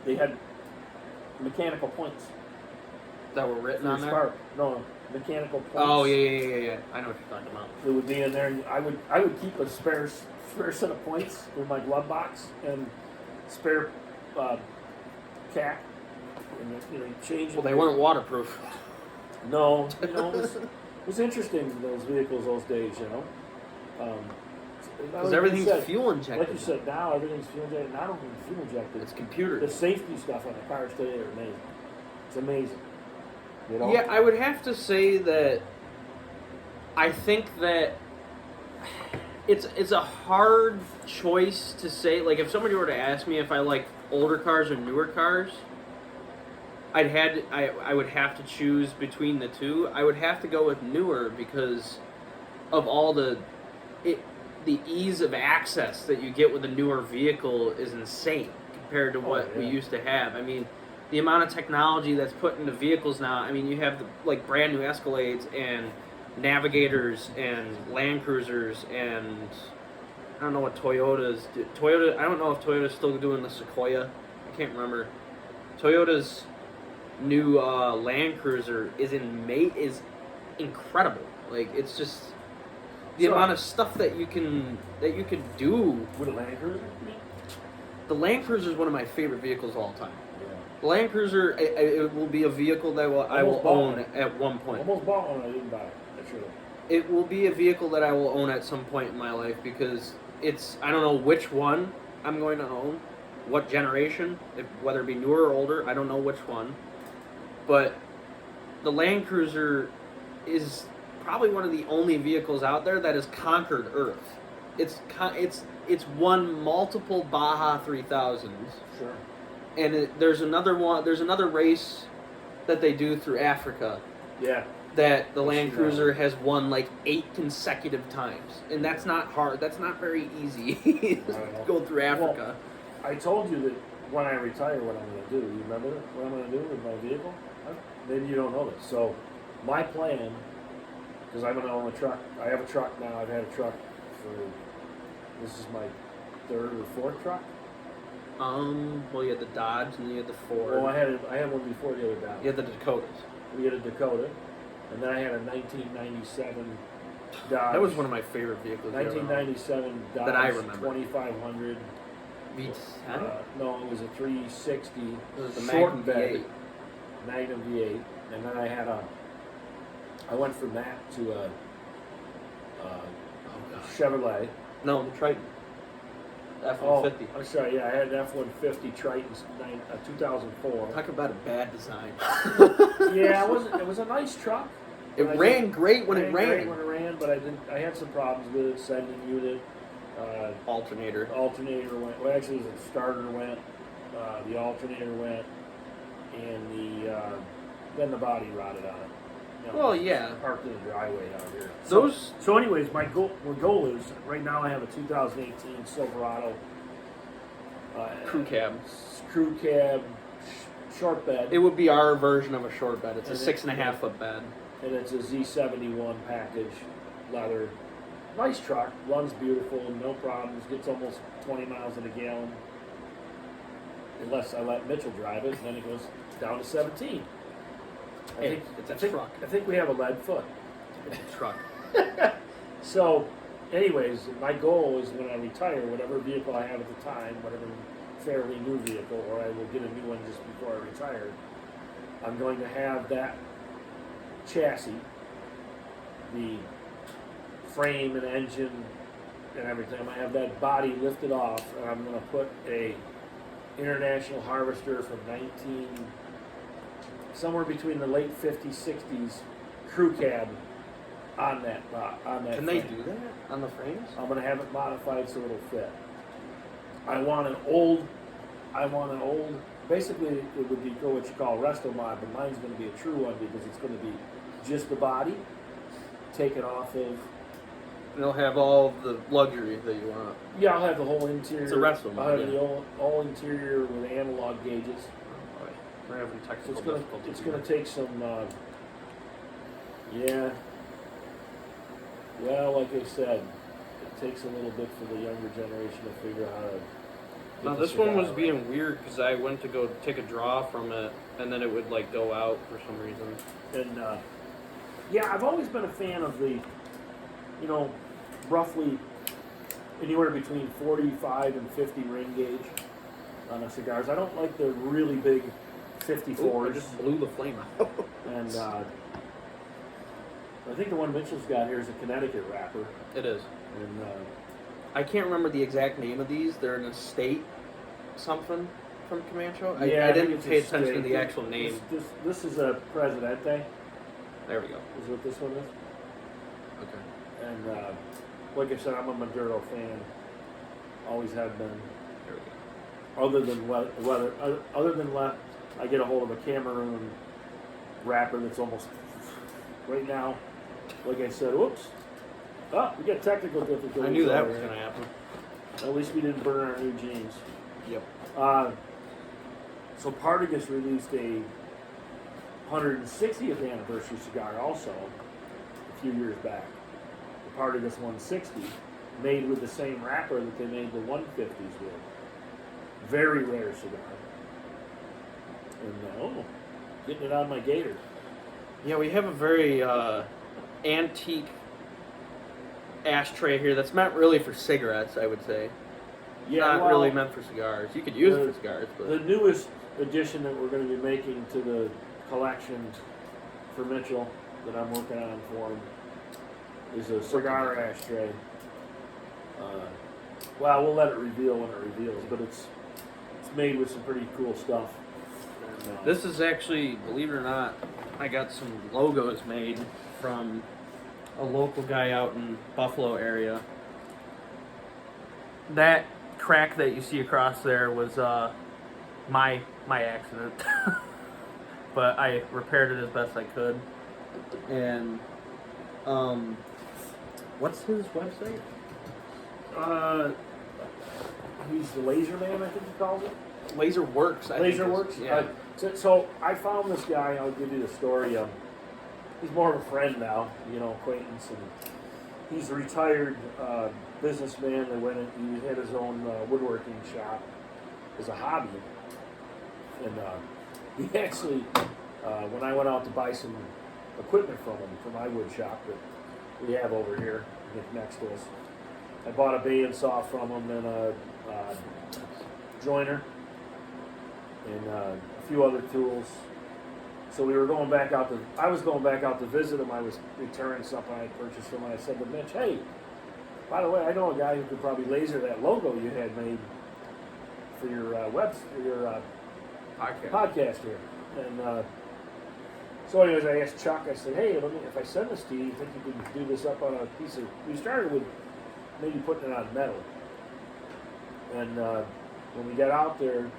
They had mechanical points that were written on there. Spark. No, mechanical points. Oh yeah. I know what you're talking about. It would be in there, and I would keep a spare set of points in my glove box and spare cap, and you change. Well, they weren't waterproof. No, it was interesting those vehicles those days, Because everything's fuel injected. Like you said, now everything's fuel injected. Not only fuel injected, it's computer. The safety stuff on the cars today are amazing. It's amazing. Yeah, I would have to say that I think that it's a hard choice to say. Like, if somebody were to ask me if I like older cars or newer cars, I would have to choose between the two. I would have to go with newer because of all the ease of access that you get with a newer vehicle is insane compared to what we used to have. I mean, the amount of technology that's put into vehicles now. I mean, you have brand new Escalades and Navigators and Land Cruisers, and I don't know what Toyotas do. I don't know if Toyota's still doing the Sequoia. I can't remember. Toyota's new Land Cruiser is incredible. Like, it's just the amount of stuff that you can do with a Land Cruiser. The Land Cruiser is one of my favorite vehicles of all time. The Land Cruiser, it will be a vehicle that I will own at one point. Almost bought one, I didn't buy it. That's true. It will be a vehicle that I will own at some point in my life because I don't know which one I'm going to own, what generation, whether it be newer or older, I don't know which one. But the Land Cruiser is probably one of the only vehicles out there that has conquered Earth. It's won multiple Baja 3000s. Sure. And there's another one. There's another race that they do through Africa. Yeah. That the Land Cruiser has won like 8 consecutive times, and that's not hard. That's not very easy to go through Africa. Well, I told you that when I retire, what I'm going to do. You remember what I'm going to do with my vehicle? maybe you don't know this. So, my plan, because I'm gonna own a truck. I have a truck now. I've had a truck for, this is my third or fourth truck. Well, you had the Dodge and you had the Ford. Well, I had one before the other Dodge. You had the Dakotas. We had a Dakota, and then I had a 1997 Dodge. That was one of my favorite vehicles. 1997 Dodge that I remember. 2500. V10? No, it was a 360. It was the short Magnum bed, V8. Magnum V8, and then I went from that to a Chevrolet. No, the Triton. Oh, F-150. I'm sorry. Yeah, I had an F-150 Triton, 2004. Talk about a bad design. Yeah, it was a nice truck. It ran great when it ran. Great when it ran, but I had some problems with it. Sending unit, Alternator went. Well, actually, the starter went. The alternator went, and then the body rotted on it. You know, well, yeah. Parked in the driveway out here. So anyways, my goal is right now I have a 2018 Silverado Crew cab. Short bed. It would be our version of a short bed. It's a And 6.5 foot bed. And it's a Z71 package, leather. Nice truck, runs beautiful, no problems, gets almost 20 miles in a gallon. Unless I let Mitchell drive it, and then it goes down to 17. It's a truck. I think we have a lead foot. It's a truck. So, anyways, my goal is when I retire, whatever vehicle I have at the time, whatever fairly new vehicle, or I will get a new one just before I retire, I'm going to have that chassis, the frame and engine and everything. I'm going to have that body lifted off, and I'm going to put a International Harvester from somewhere between the late 50s, 60s crew cab on that Can they do that on the frames? I'm going to have it modified so it'll fit. I want an old, basically it would be what you call a resto mod, but mine's going to be a true one because it's going to be just the body, taken off of. And they'll have all the luxury that you want. Yeah, I'll have the whole interior. It's a resto mod. I'll have the all interior with analog gauges. We're having So technical difficulties. it's going to take some, yeah. Well, like I said, it takes a little bit for the younger generation to figure out how to. Now this one was being weird because I went to go take a draw from it, and then it would like go out for some reason. And yeah, I've always been a fan of the, roughly anywhere between 45 and 50 ring gauge on the cigars. I don't like the really big 54s. Ooh, I just blew the flame out. And I think the one Mitchell's got here is a Connecticut wrapper. It is. And I can't remember the exact name of these. They're an estate something from Camacho. yeah, I didn't think pay it's a attention to the steak. actual name. This is a Presidente. There we go. Is what this one is. Okay. And like I said, I'm a Maduro fan. Always have been. There we go. Other than I get a hold of a Cameroon wrapper that's almost right now. Like I said, whoops. Oh, we got technical difficulties. I knew that over was here. going to happen. At least we didn't burn our new jeans. Yep. So Partagas released a 160th anniversary cigar also a few years back. The Partagas 160, made with the same wrapper that they made the 150s with. Very rare cigar. And getting it on my gator. Yeah, we have a very antique ashtray here that's meant really for cigarettes, I would say. Yeah, Not well, really meant for cigars. You could use it for cigars, but the newest addition that we're going to be making to the collection for Mitchell that I'm working on for him is a cigar ashtray. Well, we'll let it reveal when it reveals, but it's made with some pretty cool stuff. And, this is actually, believe it or not, I got some logos made from a local guy out in Buffalo area. That crack that you see across there was my accident, but I repaired it as best I could. And what's his website? he's the Laser Man, I think he calls it. Laser Works. I think Laser is- Works. Yeah. So I found this guy. I'll give you the story. He's more of a friend now, acquaintance, and he's a retired businessman that he had his own woodworking shop as a hobby, and he actually, when I went out to buy some equipment from him for my wood shop that we have over here next to us, I bought a bandsaw from him and a joiner and a few other tools. So we were going back out I was going back out to visit him. I was returning something I had purchased from him. I said to Mitch, hey, by the way, I know a guy who could probably laser that logo you had made for your podcast here. And so anyways, I asked Chuck, I said, hey, if I send this to you, you think you can do this up on a piece of, we started with maybe putting it on metal. And when we got out there,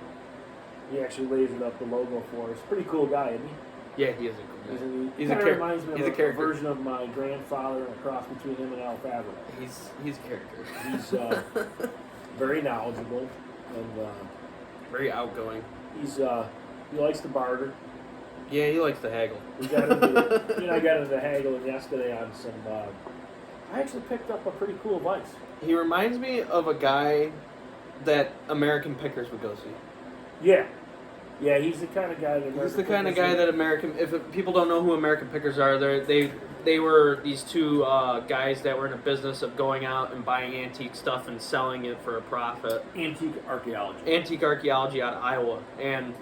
he actually lasered up the logo for us. Pretty cool guy, isn't he? Yeah, he is a cool guy. He kind of reminds me of a a version of my grandfather, a cross between him and Al Favreau. He's a character. He's very knowledgeable and very outgoing. He likes to barter. Yeah, he likes to haggle. We got into, I got into haggling yesterday on some. I actually picked up a pretty cool vice. He reminds me of a guy that American Pickers would go see. Yeah. Yeah, he's the kind of guy that. If people don't know who American Pickers are, they were these two guys that were in a business of going out and buying antique stuff and selling it for a profit. Antique archaeology. Antique archaeology out of Iowa and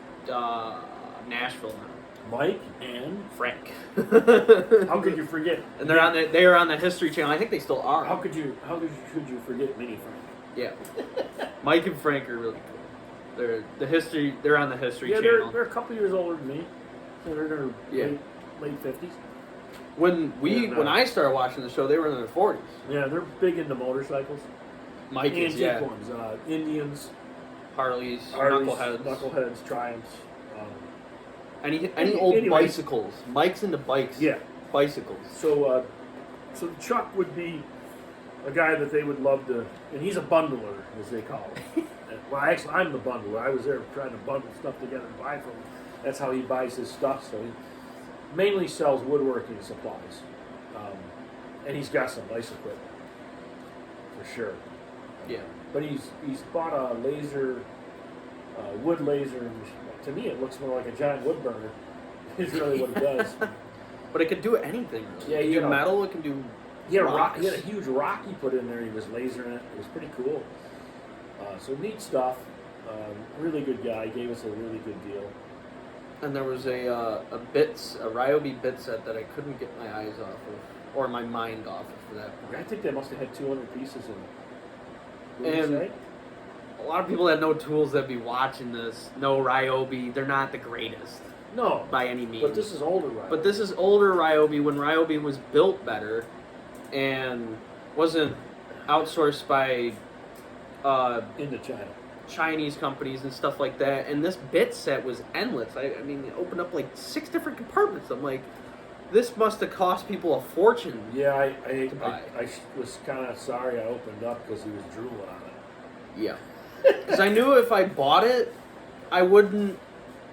Nashville now. Mike and Frank. How could you forget? And they are on the History Channel. I think they still are. How could you forget Mini Frank? Yeah. Mike and Frank are really cool. They're on the History Channel. Channel. They're a couple years older than me. So they're in their late 50s. When I started watching the show, they were in their 40s. Yeah, they're big into motorcycles. Mike is, yeah. Ones, Indians, Harleys, Knuckleheads, Triumphs. Any old bicycles. Mike's into bikes. Yeah. Bicycles. So Chuck would be a guy that they would love to, and he's a bundler, as they call him. Well, actually, I'm the bundler. I was there trying to bundle stuff together and buy from him. That's how he buys his stuff. So he mainly sells woodworking supplies. And he's got some nice equipment, for sure. Yeah. But he's bought a laser, wood laser. To me, it looks more like a giant wood burner. Is really what it does. But it could do anything. Really. Yeah, it can do metal. It can do. He had a huge rock he put in there. He was lasering it. It was pretty cool. So neat stuff. Really good guy. Gave us a really good deal. And there was a Ryobi bit set that I couldn't get my eyes off of, or my mind off of for that. I think they must have had 200 pieces in it. And a lot of people that know tools that be watching this know Ryobi. They're not the greatest. No. By any means. But this is older Ryobi. But this is older Ryobi when Ryobi was built better and wasn't outsourced by into China. Chinese companies and stuff like that. And this bit set was endless. I mean, it opened up like 6 different compartments. I'm like, this must have cost people a fortune. Yeah, I was kind of sorry I opened up because he was drooling on it. Yeah. Because I knew if I bought it, I wouldn't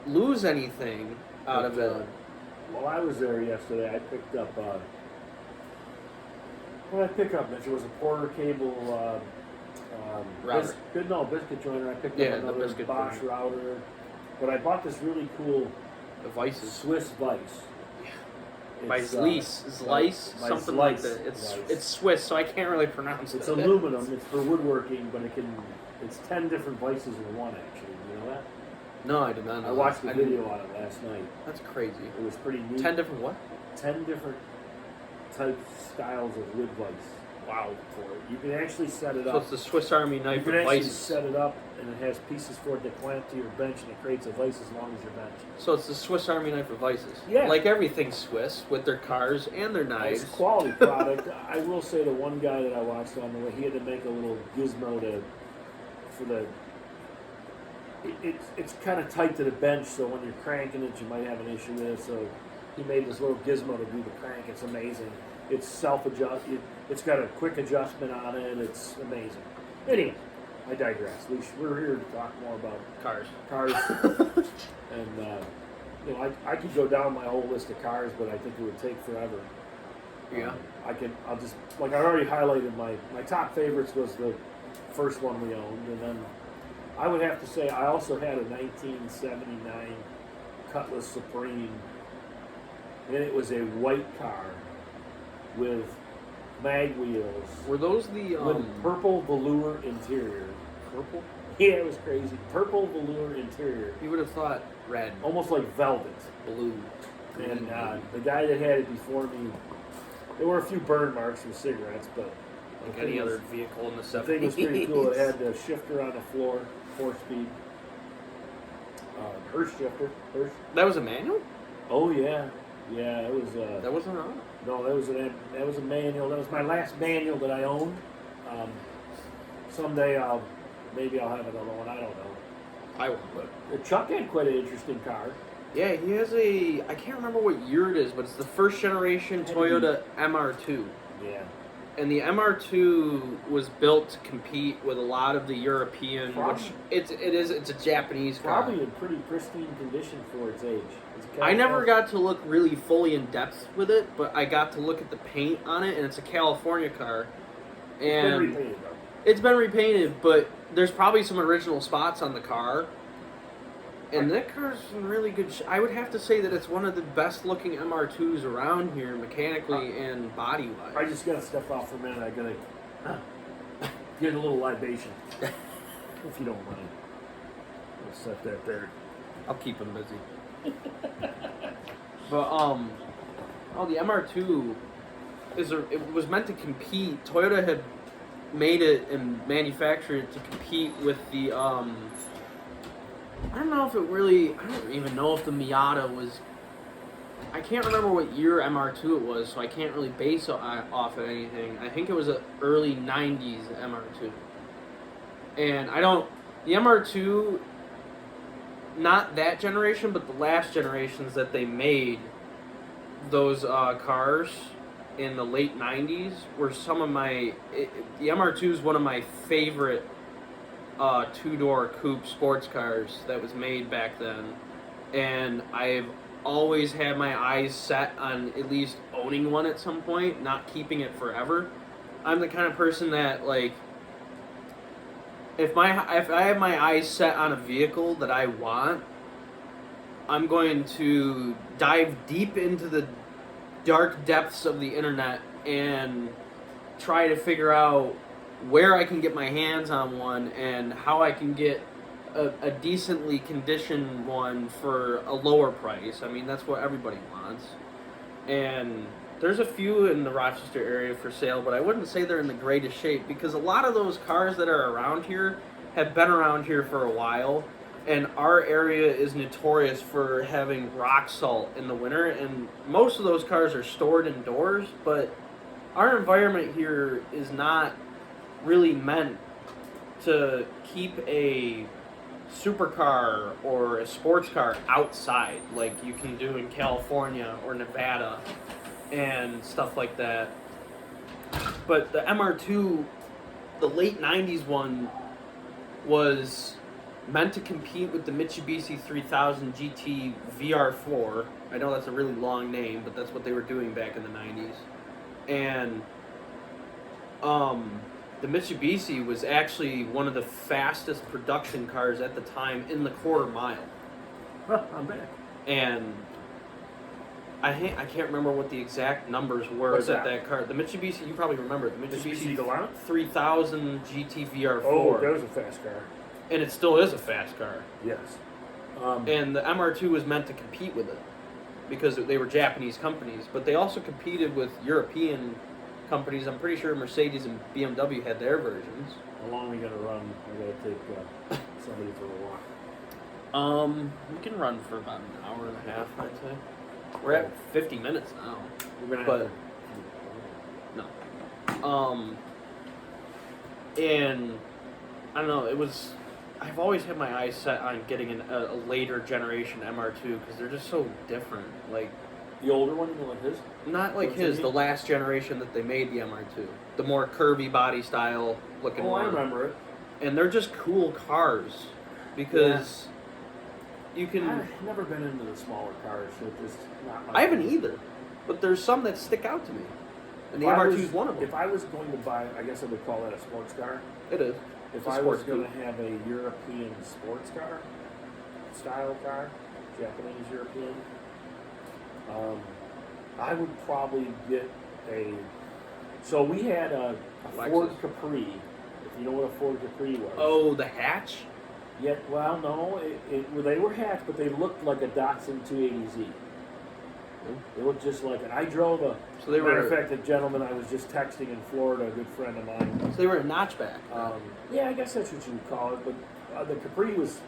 lose anything out of it. While I was there yesterday, I picked up. What did I pick up? Mitch? It was a Porter cable. Biscuit joiner. I picked up another Bosch router. But I bought this really cool Swiss vise. By Zlice, something like that. It's Swiss, so I can't really pronounce it. It's aluminum. It's for woodworking, but it's 10 different vices in one. Actually, you know that? No, I did not know. I watched the video on it last night. That's crazy. It was pretty neat. 10 different what? 10 different styles of wood vise. Wow, for it. You can actually set it up. So it's the Swiss Army knife for vices. You can actually vices. set it up, and it has pieces for it to clamp to your bench, and it creates a vice as long as your bench. So it's the Swiss Army knife for vices. Yeah. Like everything Swiss, with their cars and their knives. It's a quality product. I will say the one guy that I watched on the way, he had to make a little gizmo for the... It's kind of tight to the bench, so when you're cranking it, you might have an issue with it. So he made this little gizmo to do the crank. It's amazing. It's self-adjust. It's got a quick adjustment on it. It's amazing. Anyway, I digress. We're here to talk more about Cars. cars, and you know, I could go down my whole list of cars, but I think it would take forever. Yeah. I'll just, like I already highlighted, my top favorites was the first one we owned, and then I would have to say I also had a 1979 Cutlass Supreme, and it was a white car with mag wheels Were those the with purple velour interior. purple? Yeah, it was crazy. Purple velour interior, You would have thought red, almost like velvet. blue. And the guy that had it before me, there were a few burn marks from cigarettes, but Like the any thing other was- vehicle in the the 70s. thing was pretty cool. It had the shifter on the floor, 4-speed. Hirsch shifter. Hirsch. That was a manual? Oh yeah, yeah. It was. That wasn't on. No, that was a manual. That was my last manual that I owned. Someday maybe I'll have another one. I don't know. I won't. But Chuck had quite an interesting car. Yeah, he has I can't remember what year it is, but it's the first generation Had to Toyota MR2. Yeah. And the MR2 was built to compete with a lot of the European, Probably. which it's a Japanese car. Probably in pretty pristine condition for its age. I never got to look really fully in depth with it, but I got to look at the paint on it, and it's a California car. It's been And repainted though. it's been repainted, but there's probably some original spots on the car. And that car's in really good I would have to say that it's one of the best looking MR2s around here, mechanically and body-wise. I just gotta step off for a minute. I gotta get a little libation, if you don't mind. I'll set that there. I'll keep him busy. But the MR2 it was meant to compete. Toyota had made it and manufactured it to compete with the I don't know if it really. I don't even know if the Miata was. I can't remember what year MR2 it was, so I can't really base it off of anything. I think it was an early '90s MR2, and I don't. The MR2, not that generation, but the last generations that they made, those cars in the late '90s were some of my. The MR2 is one of my favorite. Two-door coupe sports cars that was made back then, and I've always had my eyes set on at least owning one at some point, not keeping it forever. I'm the kind of person that, like, if I have my eyes set on a vehicle that I want, I'm going to dive deep into the dark depths of the internet and try to figure out where I can get my hands on one and how I can get a decently conditioned one for a lower price. I mean, that's what everybody wants. And there's a few in the Rochester area for sale, but I wouldn't say they're in the greatest shape because a lot of those cars that are around here have been around here for a while. And our area is notorious for having rock salt in the winter, and most of those cars are stored indoors, but our environment here is not really meant to keep a supercar or a sports car outside like you can do in California or Nevada and stuff like that. But the MR2, the late 90s one, was meant to compete with the Mitsubishi 3000 GT VR4. I know that's a really long name, but that's what they were doing back in the 90s. And the Mitsubishi was actually one of the fastest production cars at the time in the quarter mile. I'm back. And I can't remember what the exact numbers were What's that car. The Mitsubishi, you probably remember it. The Mitsubishi Galant? 3000 GT VR4. Oh, that was a fast car. And it still is a fast car. Yes. And the MR2 was meant to compete with it because they were Japanese companies, but they also competed with European companies. I'm pretty sure Mercedes and BMW had their versions. How long are we gonna run? I gotta take somebody for a walk. We can run for about an hour and a half, I'd say. We're at 50 minutes now. We're gonna But have no. And I don't know. I've always had my eyes set on getting a later generation MR2 because they're just so different. Like, the older one, you know, like his. not like What you his, mean? the last generation that they made the MR2. The more curvy body style looking Oh, one. I remember it. and they're just cool cars because you can. I've never been into the smaller cars, so it's just not my I haven't thing. either, but there's some that stick out to me, and the If I MR2 was- is one of them. If I was going to buy, I guess I would call that a sports car. It is. If It's a I was sports going to coupe. have a European sports car, style car, Japanese European, I would probably get a. So we had a Ford Lexus. Capri. If you know what a Ford Capri was. Oh, the hatch. Yeah, well, no, well, they were hatched, but they looked like a Datsun 280Z. They looked just like it. I drove a. So they matter were. of fact, a gentleman I was just texting in Florida, a good friend of mine. So they were a notchback. Yeah, I guess that's what you would call it. But the Capri was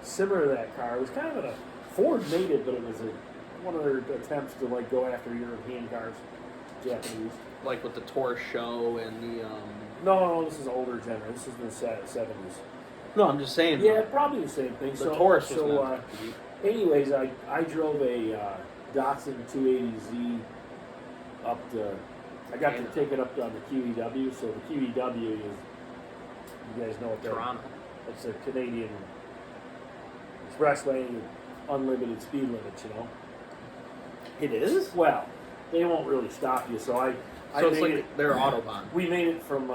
similar to that car. It was kind of a Ford made it, but it was one of their attempts to like go after European cars, Japanese. Like with the Tour Show and the. No, this is older generation. This is in the 70s. No, I'm just saying. Yeah, probably the same thing. The Taurus was so meant to be. anyways, I drove a Datsun 280Z up to. I got to take it up on the QEW. So the QEW is, you guys know what that is. Toronto. It's a Canadian expressway, unlimited speed limits. You know. It is. Well, they won't really stop you. So I So it's made like it. their Autobahn. We made it from.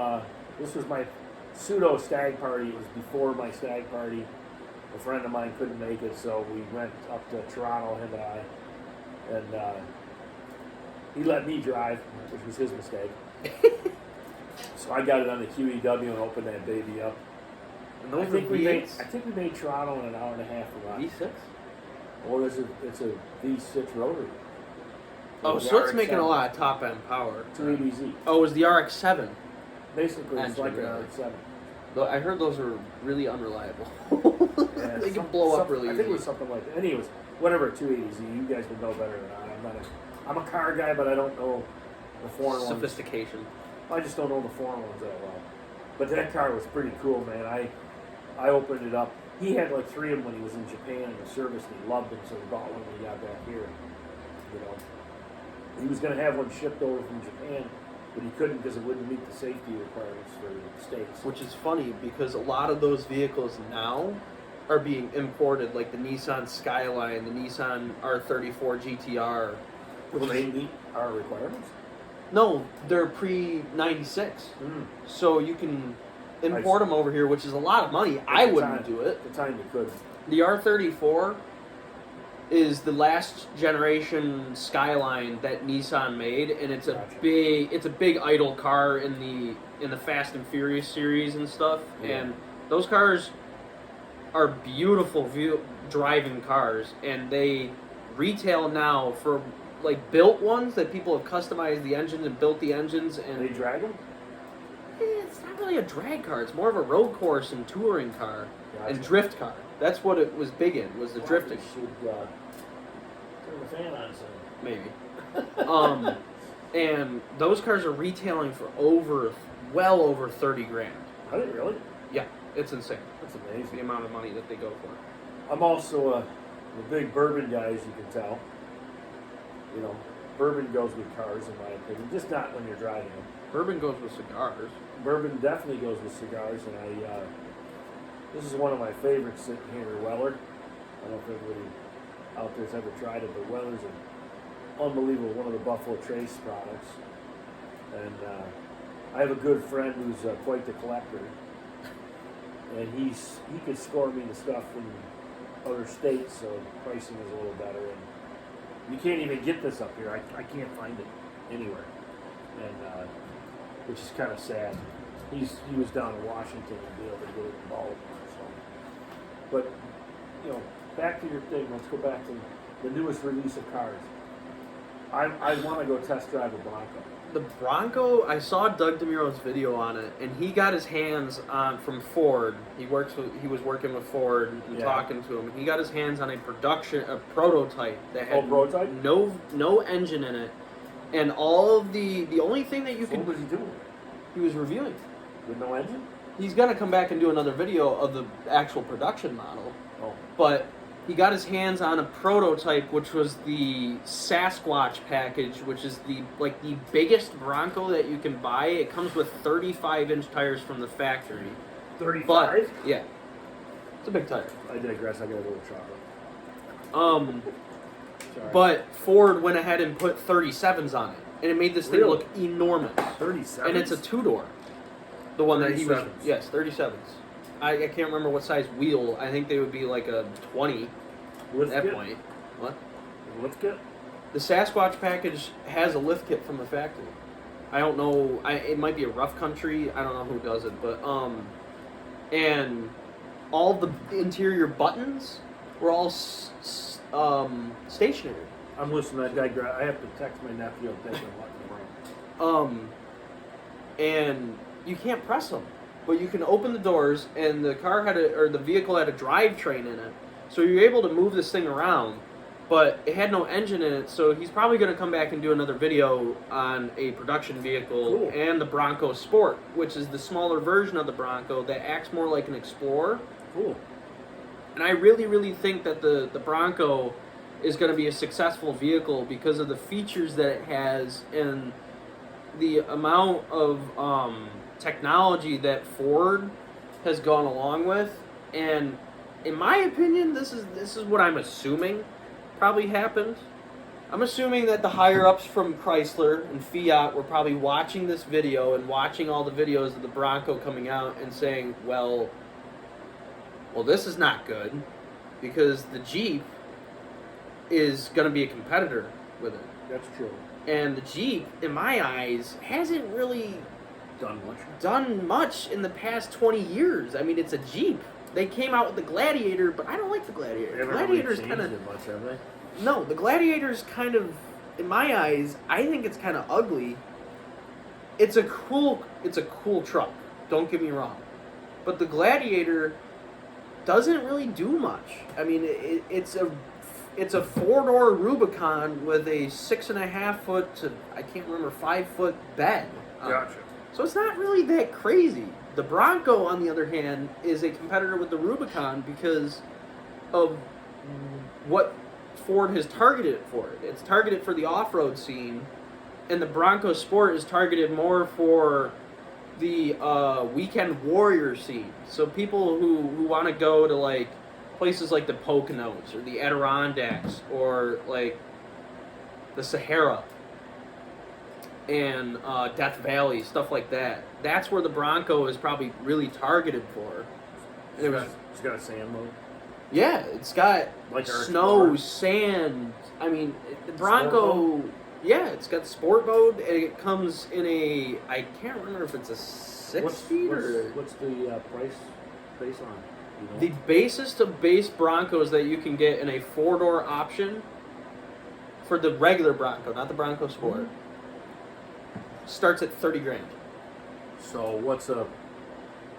This was my pseudo stag party. It was before my stag party. A friend of mine couldn't make it, so we went up to Toronto, him and I, and he let me drive, which was his mistake. So I got it on the QEW and opened that baby up. And I those think were we made. V8s. I think we made Toronto in an hour and a half or less. V6. Well, it's a V6 rotary. Oh, The so it's making a RX-7. lot of top end power. 280Z. Oh, it was the RX-7. Basically, it's Engine, like an really. RX-7. Though I heard those are really unreliable. Yeah, They can blow up really I think it easy. was something like that. Anyways, whatever 280Z, you guys would know better than I'm a car guy, but I don't know the foreign ones. Sophistication. I just don't know the foreign ones that well. But that car was pretty cool, man. I opened it up. He had like 3 of them when he was in Japan in the service, and he loved them, so he bought one when he got back here. You know, he was going to have one shipped over from Japan, but he couldn't because it wouldn't meet the safety requirements for the States. Which is funny because a lot of those vehicles now are being imported, like the Nissan Skyline, the Nissan R34 GTR. Will they meet our requirements? No, they're pre-96. Mm. So you can import them over here, which is a lot of money. I the wouldn't time. do it. At the time you could. The R34 is the last generation Skyline that Nissan made, and it's a Gotcha. big idol car in the Fast and Furious series and stuff. Yeah. And those cars are beautiful driving cars, and they retail now for like built ones that people have customized the engines and built the engines, and They drag them? it's not really a drag car. It's more of a road course and touring car and Gotcha. drift car. That's what it was big in, was the drifting. Should turn the fan on soon. Maybe. And those cars are retailing for well over 30 grand. I didn't really. Yeah, it's insane. That's The amazing. amount of money that they go for. I'm also a big bourbon guy, as you can tell. You know, bourbon goes with cars, in my opinion. Just not when you're driving them. Bourbon goes with cigars. Bourbon definitely goes with cigars, and this is one of my favorites sitting here, Weller. I don't know if everybody out there's ever tried it, but Weller's an unbelievable, one of the Buffalo Trace products. And I have a good friend who's quite the collector, and he could score me the stuff in other states, so pricing is a little better. And you can't even get this up here. I can't find it anywhere, and which is kind of sad. He was down in Washington and be able to get it in Baltimore. So, but you know, back to your thing. Let's go back to the newest release of cars. I want to go test drive a Bronco. The Bronco, I saw Doug DeMuro's video on it, and he got his hands on from Ford. He was working with Ford and Yeah. talking to him. And he got his hands on a prototype that had Prototype? no engine in it, and all of the only thing that you So can what was he doing? he was reviewing. With no engine? He's gonna come back and do another video of the actual production model, Oh, but he got his hands on a prototype, which was the Sasquatch package, which is the biggest Bronco that you can buy. It comes with 35-inch tires from the factory. 35? But yeah, it's a big tire. I digress. I got a little chocolate. Sorry. But Ford went ahead and put 37s on it, and it made this thing Really? look enormous. 37. And it's a two-door. The one that he was 37s. yes, 37s. I can't remember what size wheel. I think they would be like a 20 lift at that kit? point. What? Lift kit? The Sasquatch package has a lift kit from the factory. I don't know. It might be a Rough Country. I don't know who does it, but and all the interior buttons were all stationary. I'm listening. I digress. I have to text my nephew and take him what And you can't press them, but you can open the doors, and the vehicle had a drivetrain in it, so you're able to move this thing around. But it had no engine in it, so he's probably going to come back and do another video on a production vehicle. Cool. And the Bronco Sport, which is the smaller version of the Bronco that acts more like an Explorer. Cool. And I really, really think that the Bronco is going to be a successful vehicle because of the features that it has and the amount of technology that Ford has gone along with. And in my opinion, this is what I'm assuming probably happened. I'm assuming that the higher ups from Chrysler and Fiat were probably watching this video and watching all the videos of the Bronco coming out and saying, well, this is not good because the Jeep is going to be a competitor with it. That's true. And the Jeep, in my eyes, hasn't really done much in the past 20 years. I mean, it's a Jeep. They came out with the Gladiator, but I don't like the Gladiator. The Gladiator's really kind of much, have they? no. The Gladiator's kind of, in my eyes, I think it's kind of ugly. It's a cool truck. Don't get me wrong, but the Gladiator doesn't really do much. I mean, it's a 4-door Rubicon with a 6.5 foot to 5 foot bed. Gotcha. So it's not really that crazy. The Bronco, on the other hand, is a competitor with the Rubicon because of what Ford has targeted it for. It's targeted for the off-road scene, and the Bronco Sport is targeted more for the weekend warrior scene. So people who want to go to like places like the Poconos or the Adirondacks or like the Sahara and Death Valley, stuff like that. That's where the Bronco is probably really targeted for. It's got a sand mode. Yeah, it's got Like our snow, Explorer. sand. I mean, the Bronco. Yeah, it's got sport mode, and it comes in a. I can't remember if it's a 6-speed or. What's the price based on? You know? The basest of base Broncos that you can get in a 4-door option for the regular Bronco, not the Bronco Sport, starts at $30,000. So what's the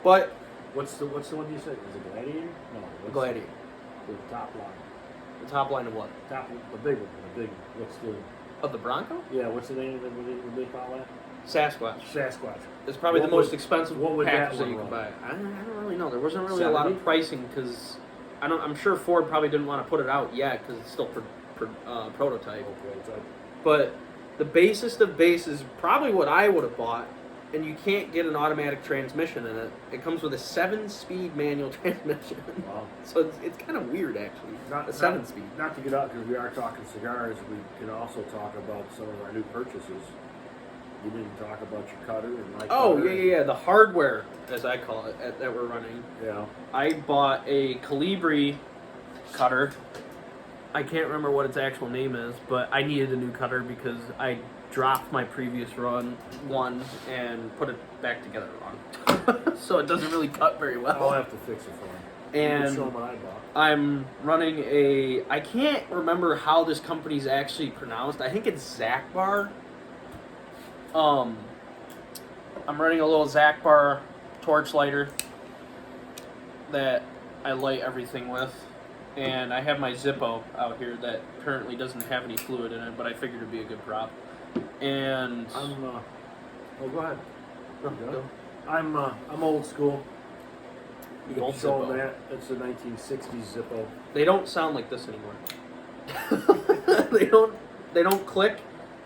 one you said? Is it Gladiator? No, what's Gladiator. The top line. The top line of what? The big one. What's the? Of the Bronco? Yeah, what's the name of it? What they call that? Sasquatch. Sasquatch. It's probably What the most would- expensive what would package that that you one can buy. run? I don't really know. There wasn't really a lot of 70? pricing because I'm sure Ford probably didn't want to put it out yet because it's still prototype. Okay, so But the basest of base is probably what I would have bought, and you can't get an automatic transmission in it. It comes with a 7-speed manual transmission. wow. So it's kind of weird, actually. A 7-speed. Not to get out because we are talking cigars. We can also talk about some of our new purchases. You didn't talk about your cutter and my Oh, cutter. yeah. The hardware, as I call it, that we're running. Yeah. I bought a Calibri cutter. I can't remember what its actual name is, but I needed a new cutter because I dropped my previous one and put it back together wrong. So it doesn't really cut very well. I'll have to fix it for him. You can show him what I bought. I'm running I can't remember how this company's actually pronounced. I think it's Zakbar. I'm running a little Zakbar torch lighter that I light everything with. And I have my Zippo out here that currently doesn't have any fluid in it, but I figured it'd be a good prop. And go ahead. Go. I'm old school. You can Old show Zippo. them that. It's a 1960s Zippo. They don't sound like this anymore. They don't click,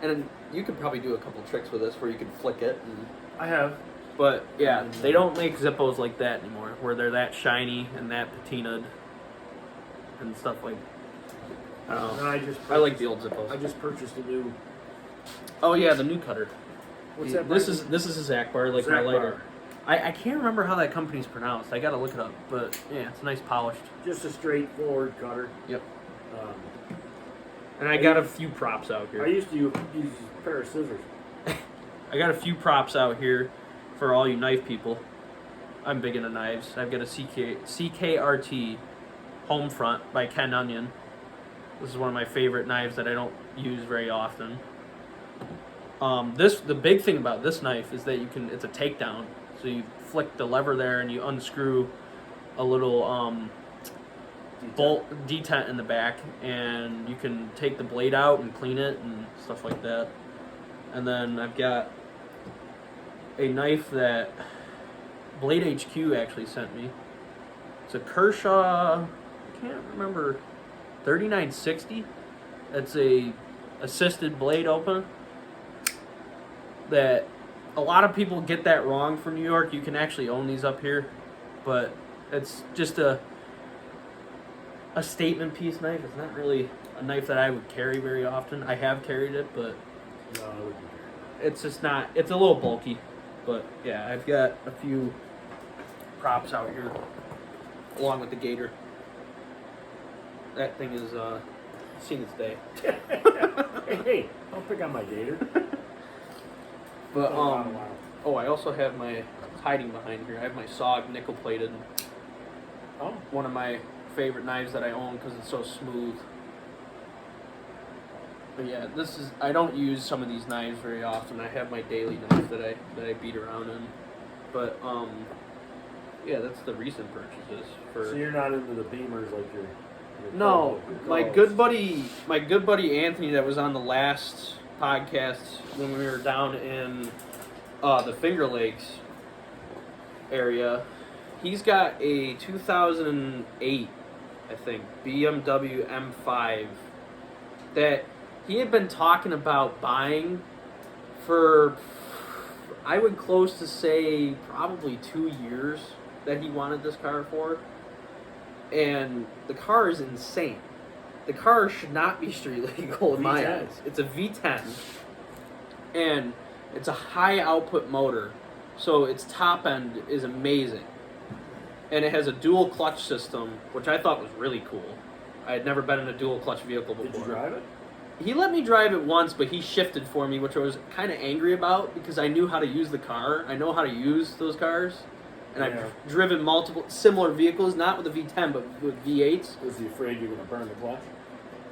and you could probably do a couple tricks with this where you could flick it. And I have. But yeah, they don't make Zippos like that anymore, where they're that shiny and that patinaed and stuff like. I don't know. I like the old Zippos. I just purchased a new. Oh yeah, the new cutter. What's that? This is a Zach bar, like my lighter. Bar. I can't remember how that company's pronounced. I gotta look it up. But yeah, it's a nice polished. Just a straightforward cutter. Yep. And I got a few props out here. I used to use a pair of scissors. I got a few props out here for all you knife people. I'm big into knives. I've got a CKRT home front by Ken Onion. This is one of my favorite knives that I don't use very often. The big thing about this knife is that it's a takedown. So you flick the lever there and you unscrew a little bolt detent in the back, and you can take the blade out and clean it and stuff like that. And then I've got a knife that Blade HQ actually sent me. It's a Kershaw, I can't remember, 3960. It's a assisted blade open that a lot of people get that wrong for New York. You can actually own these up here, but it's just a statement piece knife. It's not really a knife that I would carry very often. I have carried it, but it's just not. It's a little bulky, but yeah, I've got a few props out here along with the gator. That thing is seen its day. Hey, don't pick on my gator. But I also have my hiding behind here. I have my SOG nickel plated. Oh, one of my favorite knives that I own because it's so smooth. But yeah, I don't use some of these knives very often. I have my daily knife that I beat around in. But yeah, that's the recent purchases for. So you're not into the Beamers like your no, my good buddy Anthony that was on the last podcast when we were down in the Finger Lakes area. He's got a 2008, I think, BMW M5 that he had been talking about buying for, I would close to say, probably 2 years that he wanted this car for. And the car is insane. The car should not be street legal in my eyes. It's a V10. And it's a high output motor. So its top end is amazing. And it has a dual clutch system, which I thought was really cool. I had never been in a dual clutch vehicle before. Did you drive it? He let me drive it once, but he shifted for me, which I was kind of angry about because I knew how to use the car. I know how to use those cars. And I've driven multiple similar vehicles, not with a V10, but with V8s. Was he afraid you were going to burn the clutch?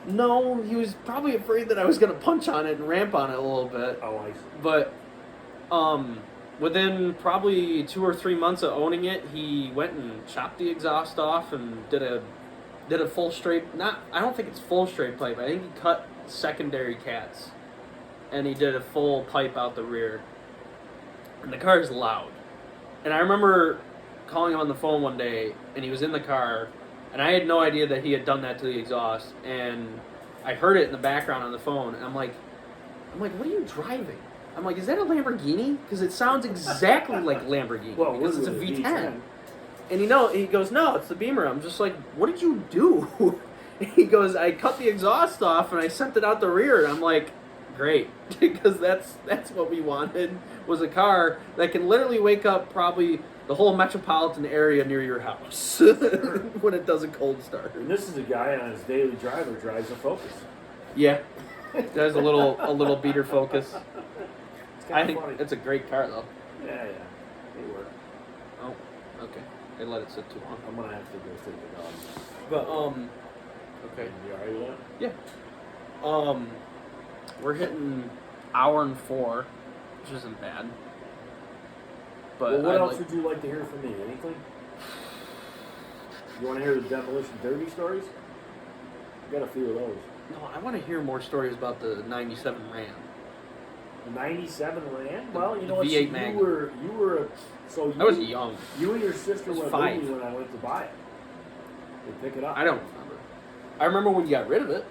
No, he was probably afraid that I was going to punch on it and ramp on it a little bit. Oh, I see. But within probably 2 or 3 months of owning it, he went and chopped the exhaust off and did a full straight. I don't think it's full straight pipe. I think he cut secondary cats, and he did a full pipe out the rear. And the car is loud. And I remember calling him on the phone one day, and he was in the car, and I had no idea that he had done that to the exhaust. And I heard it in the background on the phone, and I'm like, what are you driving? I'm like, is that a Lamborghini? Because it sounds exactly like Lamborghini. Well, because it's a V10. And he goes, no, it's the Beamer. I'm just like, what did you do? He goes, I cut the exhaust off and I sent it out the rear. And I'm like, great, because that's what we wanted, was a car that can literally wake up probably the whole metropolitan area near your house when it does a cold start. And this is a guy on his daily driver drives a Focus. Yeah, there's a little beater Focus. I think funny. It's a great car though. Yeah, they work. Oh, okay. They let it sit too long. I'm gonna have to go take the dog. But okay. You alright with that? Yeah. We're hitting hour and 4, which isn't bad. But what else would you like to hear from me? Anything? You want to hear the Demolition Derby stories? I got a few of those. No, I want to hear more stories about the '97 Ram. The '97 Ram? Well, you know what? V8 Magnum. I was young. You and your sister went 5 with me when I went to buy it. They pick it up. I don't remember. I remember when you got rid of it.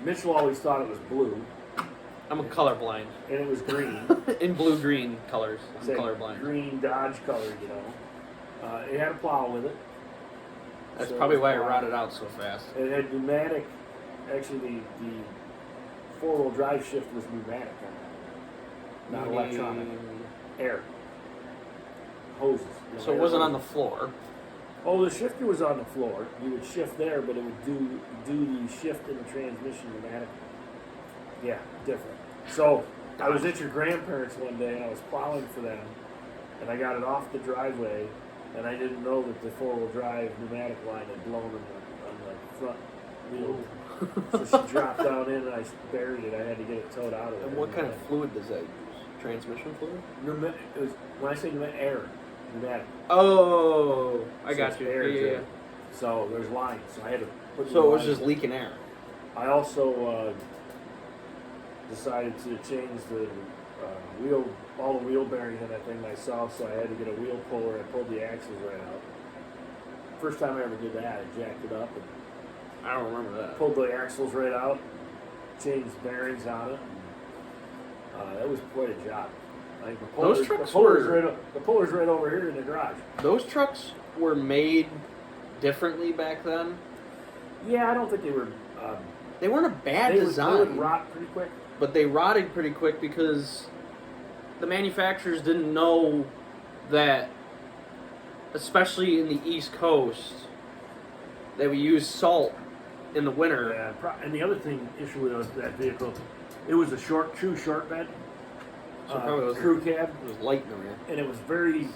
Mitchell always thought it was blue. I'm colorblind. And it was green. In blue-green colors. I'm Say colorblind. green Dodge color, you know. It had a plow with it. That's So probably why it was rotted out so fast. It had pneumatic. Actually, the four-wheel drive shift was pneumatic on that, not electronic. Air hoses. You know, So it air wasn't on hoses. the floor. Oh, the shifter was on the floor. You would shift there, but it would do the shift in the transmission pneumatic. Yeah, different. So I was at your grandparents one day, and I was plowing for them, and I got it off the driveway, and I didn't know that the four-wheel drive pneumatic line had blown on the front wheel. So she dropped down in, and I buried it. I had to get it towed out of there. And what kind of fluid does that use? Transmission fluid? It was, when I say pneumatic, pneumatic. Oh, I So got it's you. air Yeah. driven. So there's lines. So I had to put. So new it was lines just in. leaking air. I also decided to change the wheel, all the wheel bearings in that thing myself. So I had to get a wheel puller. I pulled the axles right out. First time I ever did that, I jacked it up and I don't remember that. pulled the axles right out, changed the bearings on it. And, that was quite a job. Like Those trucks were- the puller's right over here in the garage. Those trucks were made differently back then. Yeah, I don't think they were. They weren't a bad They design, would rot pretty quick. but they rotted pretty quick because the manufacturers didn't know that, especially in the East Coast, that we use salt in the winter. Yeah, and the other issue with that vehicle, it was a true short bed, So it probably wasn't- crew cab, It was light in the rear. and it was very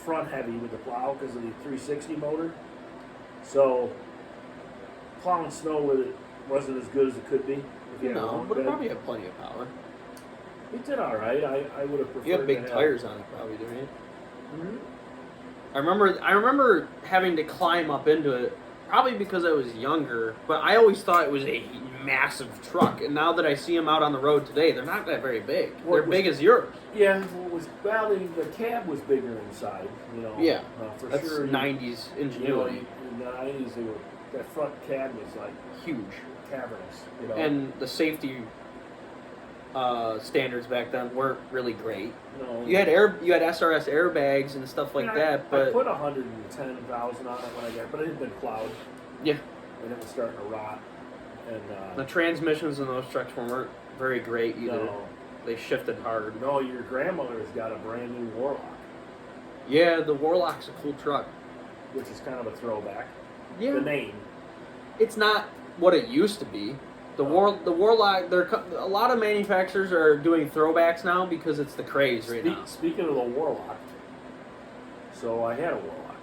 front heavy with the plow because of the 360 motor. So plowing snow with it wasn't as good as it could be. If you had a No, long but it bed. probably had plenty of power. It did all right. I would have preferred. You have big to tires on it, probably, don't you? Mm-hmm. I remember having to climb up into it, probably because I was younger. But I always thought it was a massive truck, and now that I see them out on the road today, they're not that very big. Well, They're big as yours. Yeah, the cab was bigger inside. You know. Yeah, for That's sure. 90s You know, ingenuity. in the 90s, that front cab was like Huge. cavernous. You know. And the safety standards back then weren't really great. no, You had SRS airbags and stuff like Yeah, that, I but put 110,000 on it when I got it, but it had been plowed yeah, and it was starting to rot. And the transmissions in those trucks weren't very great either. no, They shifted hard. no, your grandmother's got a brand new Warlock, Yeah, the Warlock's a cool truck. which is kind of a throwback. Yeah, The name. it's not what it used to be. The Warlock. A lot of manufacturers are doing throwbacks now because it's the craze right now. Speaking of the Warlock, so I had a Warlock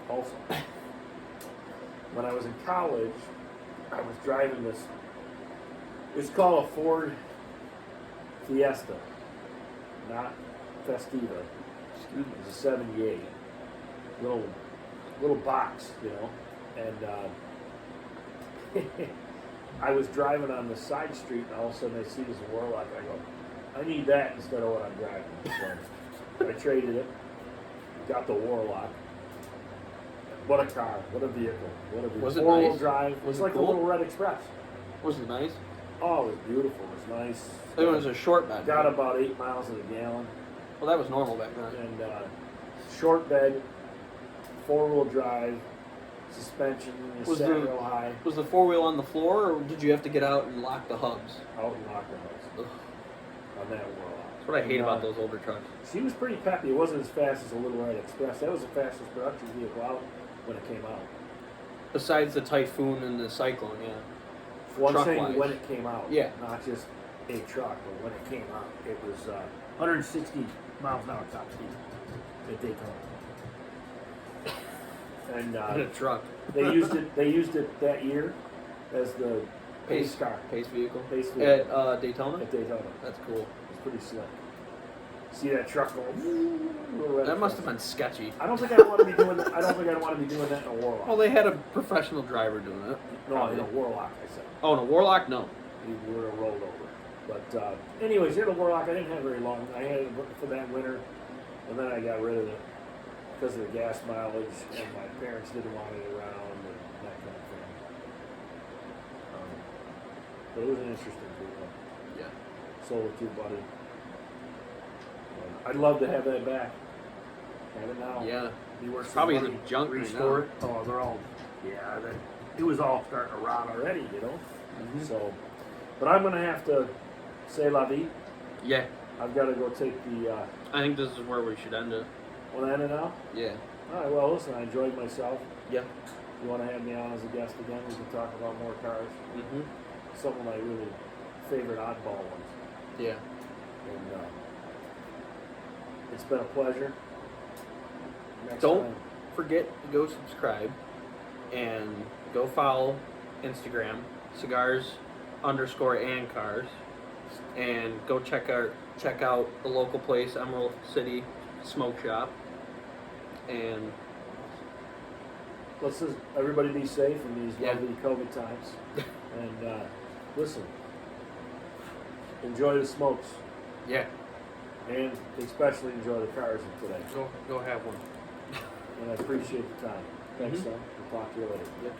also. When I was in college, I was driving this. It's called a Ford Fiesta, not Festiva. It's a '78 little box, you know, and I was driving on the side street, and all of a sudden I see this Warlock. I go, I need that instead of what I'm driving. So I traded it, got the Warlock. What a car! What a vehicle! What a vehicle! Was it Four-wheel nice? drive. Was It's it like cool? a little Red Express. Was it nice? Oh, it was beautiful. It was nice. It was a short bed. Got about 8 miles in a gallon. Well, that was normal back then. And short bed, four-wheel drive, suspension, you Was sat the- real high, Was the four-wheel on the floor, or did you have to get out and lock the hubs? out in Lockhouse Ugh. on that Warlock. That's what I hate And, about those older trucks. She was pretty peppy. It wasn't as fast as a Little Red Express. That was the fastest production vehicle out when it came out. Besides the Typhoon and the Cyclone, yeah. Well, I'm saying Truck-wise. when it came out. Yeah. Not just a truck, but when it came out. It was 160 miles an hour top speed at Daytona. And In a truck. They used it that year as the pace car. Pace vehicle. Pace vehicle At Daytona? at Daytona. That's cool. It's pretty slick. See that truck going? Little Red That must have Express. been sketchy. I don't think I'd want to be doing that. I don't think I'd want to be doing that in a Warlock. Well, they had a professional driver doing it. No, in a Warlock, I said. Oh, in a Warlock? No. We would have rolled over. But anyways, in a Warlock, I didn't have very long. I had it for that winter, and then I got rid of it because of the gas mileage, and my parents didn't want it around, and that kind of thing. But it was an interesting group. Yeah. Solo too, buddy. I'd love to have that back. Have it now. Yeah. Be worth It's some probably in money. the junk right Restore now. it. Oh, they're all. Yeah, it was all starting to rot already, you know. Mhm. So, but I'm gonna have to say la vie. Yeah. I've got to go take the. I think this is where we should end it. Want to end it now? Yeah. All right. Well, listen, I enjoyed myself. Yep. You want to have me on as a guest again? We can talk about more cars. Mhm. Some of my really favorite oddball ones. Yeah. And it's been a pleasure. Next Don't time. forget to go subscribe and go follow Instagram cigars_and_cars, and go check out the local place, Emerald City Smoke Shop. And Let's just everybody be safe in these Yeah. lovely COVID times. And listen, enjoy the smokes, yeah, and especially enjoy the cars in today. go have one. And I appreciate the time. Thanks, Mhm. son. We'll talk to you later. Yep.